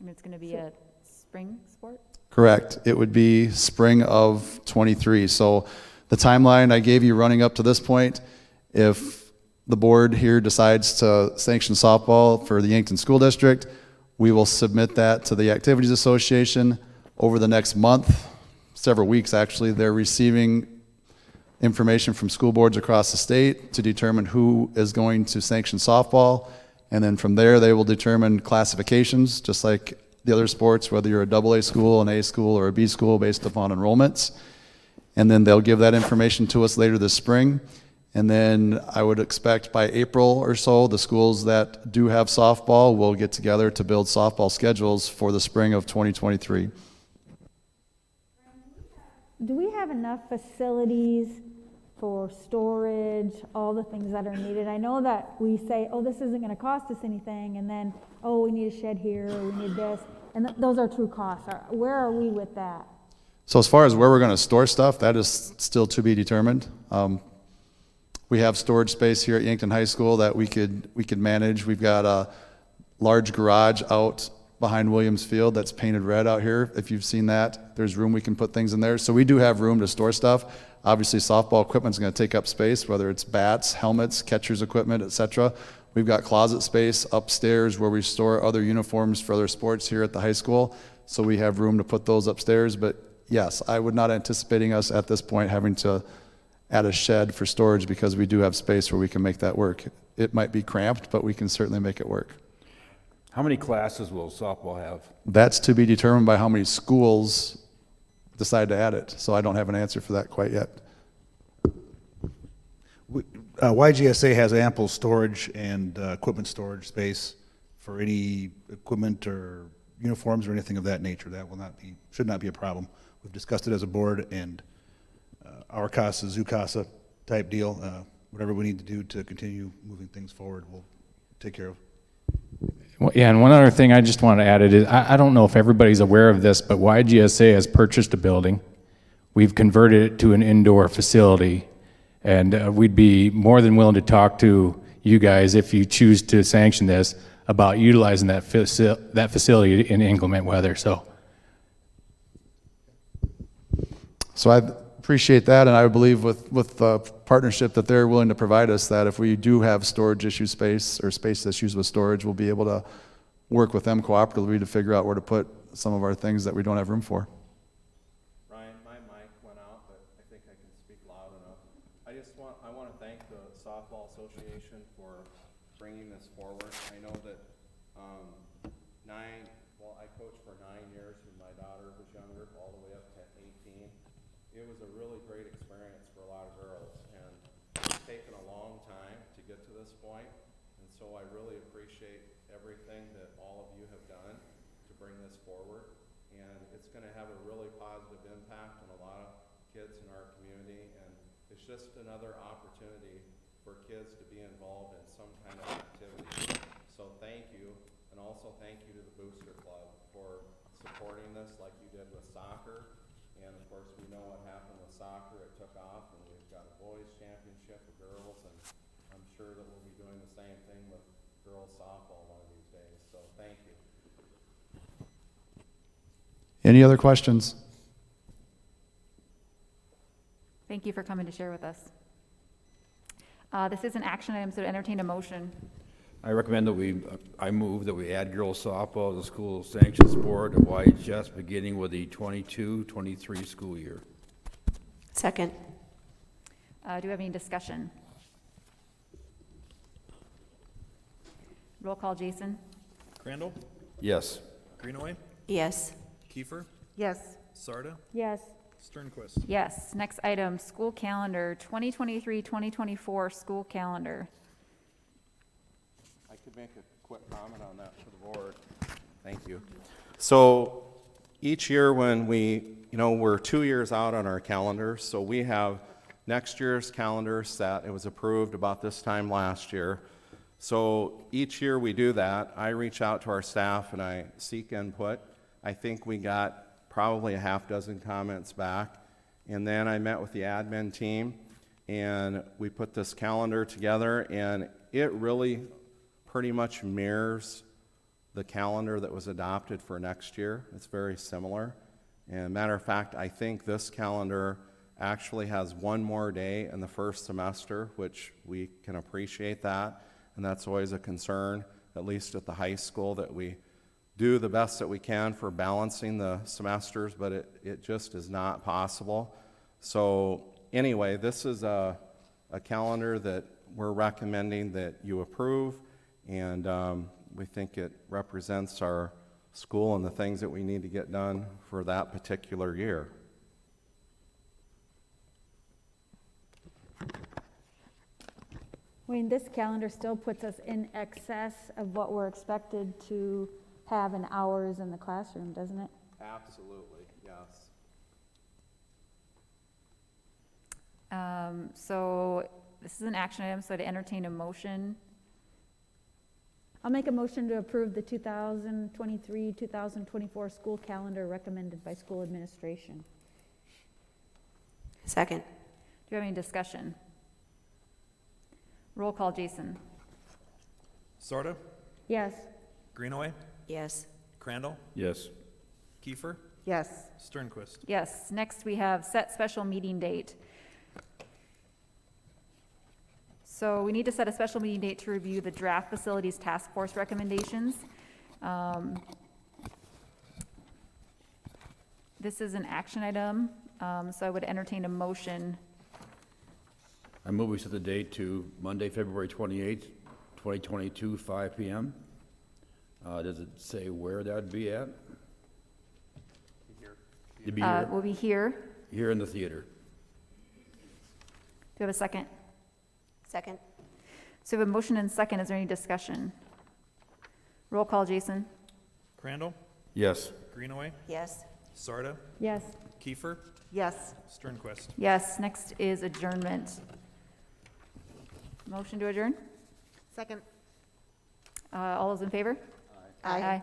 And it's going to be a spring sport?
Correct. It would be spring of 23. So the timeline I gave you running up to this point, if the board here decides to sanction softball for the Yankton School District, we will submit that to the Activities Association over the next month, several weeks actually. They're receiving information from school boards across the state to determine who is going to sanction softball. And then from there, they will determine classifications, just like the other sports, whether you're a AA school, an A school, or a B school based upon enrollments. And then they'll give that information to us later this spring. And then I would expect by April or so, the schools that do have softball will get together to build softball schedules for the spring of 2023.
Do we have enough facilities for storage, all the things that are needed? I know that we say, oh, this isn't going to cost us anything, and then, oh, we need a shed here, or we need this, and those are true costs. Where are we with that?
So as far as where we're going to store stuff, that is still to be determined. We have storage space here at Yankton High School that we could manage. We've got a large garage out behind Williams Field that's painted red out here. If you've seen that, there's room we can put things in there. So we do have room to store stuff. Obviously, softball equipment's going to take up space, whether it's bats, helmets, catcher's equipment, etc. We've got closet space upstairs where we store other uniforms for other sports here at the high school. So we have room to put those upstairs. But yes, I would not anticipating us at this point having to add a shed for storage because we do have space where we can make that work. It might be cramped, but we can certainly make it work.
How many classes will softball have?
That's to be determined by how many schools decide to add it. So I don't have an answer for that quite yet.
YGSA has ample storage and equipment storage space for any equipment or uniforms or anything of that nature. That should not be a problem. We've discussed it as a board, and our CASA, ZooCASA type deal, whatever we need to do to continue moving things forward, we'll take care of.
Well, yeah, and one other thing I just want to add is I don't know if everybody's aware of this, but YGSA has purchased a building. We've converted it to an indoor facility, and we'd be more than willing to talk to you guys if you choose to sanction this about utilizing that facility in inclement weather. So
I appreciate that, and I believe with the partnership that they're willing to provide us, that if we do have storage issue space or space issues with storage, we'll be able to work with them cooperatively to figure out where to put some of our things that we don't have room for.
Ryan, my mic went out, but I think I can speak loud enough. I want to thank the Softball Association for bringing this forward. I know that I coached for 9 years when my daughter was younger, all the way up to 18. It was a really great experience for a lot of girls, and it's taken a long time to get to this point, and so I really appreciate everything that all of you have done to bring this forward, and it's going to have a really positive impact on a lot of kids in our community, and it's just another opportunity for kids to be involved in some kind of activity. So thank you, and also thank you to the Booster Club for supporting this like you did with soccer. And of course, we know what happened with soccer. It took off, and we've got a boys championship, a girls, and sure that we'll be doing the same thing with girls softball one of these days, so thank you.
Any other questions?
Thank you for coming to share with us. This is an action item, so to entertain a motion.
I recommend that I move that we add girls softball to the school sanctioned sport of YHS beginning with the 22-23 school year.
Second.
Do we have any discussion? Roll call, Jason?
Crandall?
Yes.
Greenaway?
Yes.
Kiefer?
Yes.
Sarda?
Yes.
Sternquist?
Yes. Next item, school calendar, 2023-2024 school calendar.
I could make a quick comment on that for the board. Thank you. So each year when we're 2 years out on our calendar, so we have next year's calendar set. It was approved about this time last year. So each year we do that. I reach out to our staff and I seek input. I think we got probably a half dozen comments back. And then I met with the admin team and we put this calendar together, and it really pretty much mirrors the calendar that was adopted for next year. It's very similar. And matter of fact, I think this calendar actually has one more day in the first semester, which we can appreciate that. And that's always a concern, at least at the high school, that we do the best that we can for balancing the semesters, but it just is not possible. So anyway, this is a calendar that we're recommending that you approve, and we think it represents our school and the things that we need to get done for that particular year.
Wayne, this calendar still puts us in excess of what we're expected to have in hours in the classroom, doesn't it?
Absolutely, yes.
So this is an action item, so to entertain a motion.
I'll make a motion to approve the 2023-2024 school calendar recommended by school administration.
Second.
Do you have any discussion? Roll call, Jason?
Sarda?
Yes.
Greenaway?
Yes.
Crandall?
Yes.
Kiefer?
Yes.
Sternquist?
Yes. Next, we have set special meeting date. So we need to set a special meeting date to review the draft facilities task force recommendations. This is an action item, so I would entertain a motion.
I move we set the date to Monday, February 28th, 2022, 5 p.m. Does it say where that'd be at? It'd be here.
We'll be here.
Here in the theater.
Do you have a second?
Second.
So we have a motion and second. Is there any discussion? Roll call, Jason?
Crandall?
Yes.
Greenaway?
Yes.
Sarda?
Yes.
Kiefer?
Yes.
Sternquist?
Yes. Next is adjournment. Motion to adjourn?
Second.
All those in favor?
Aye.
Aye.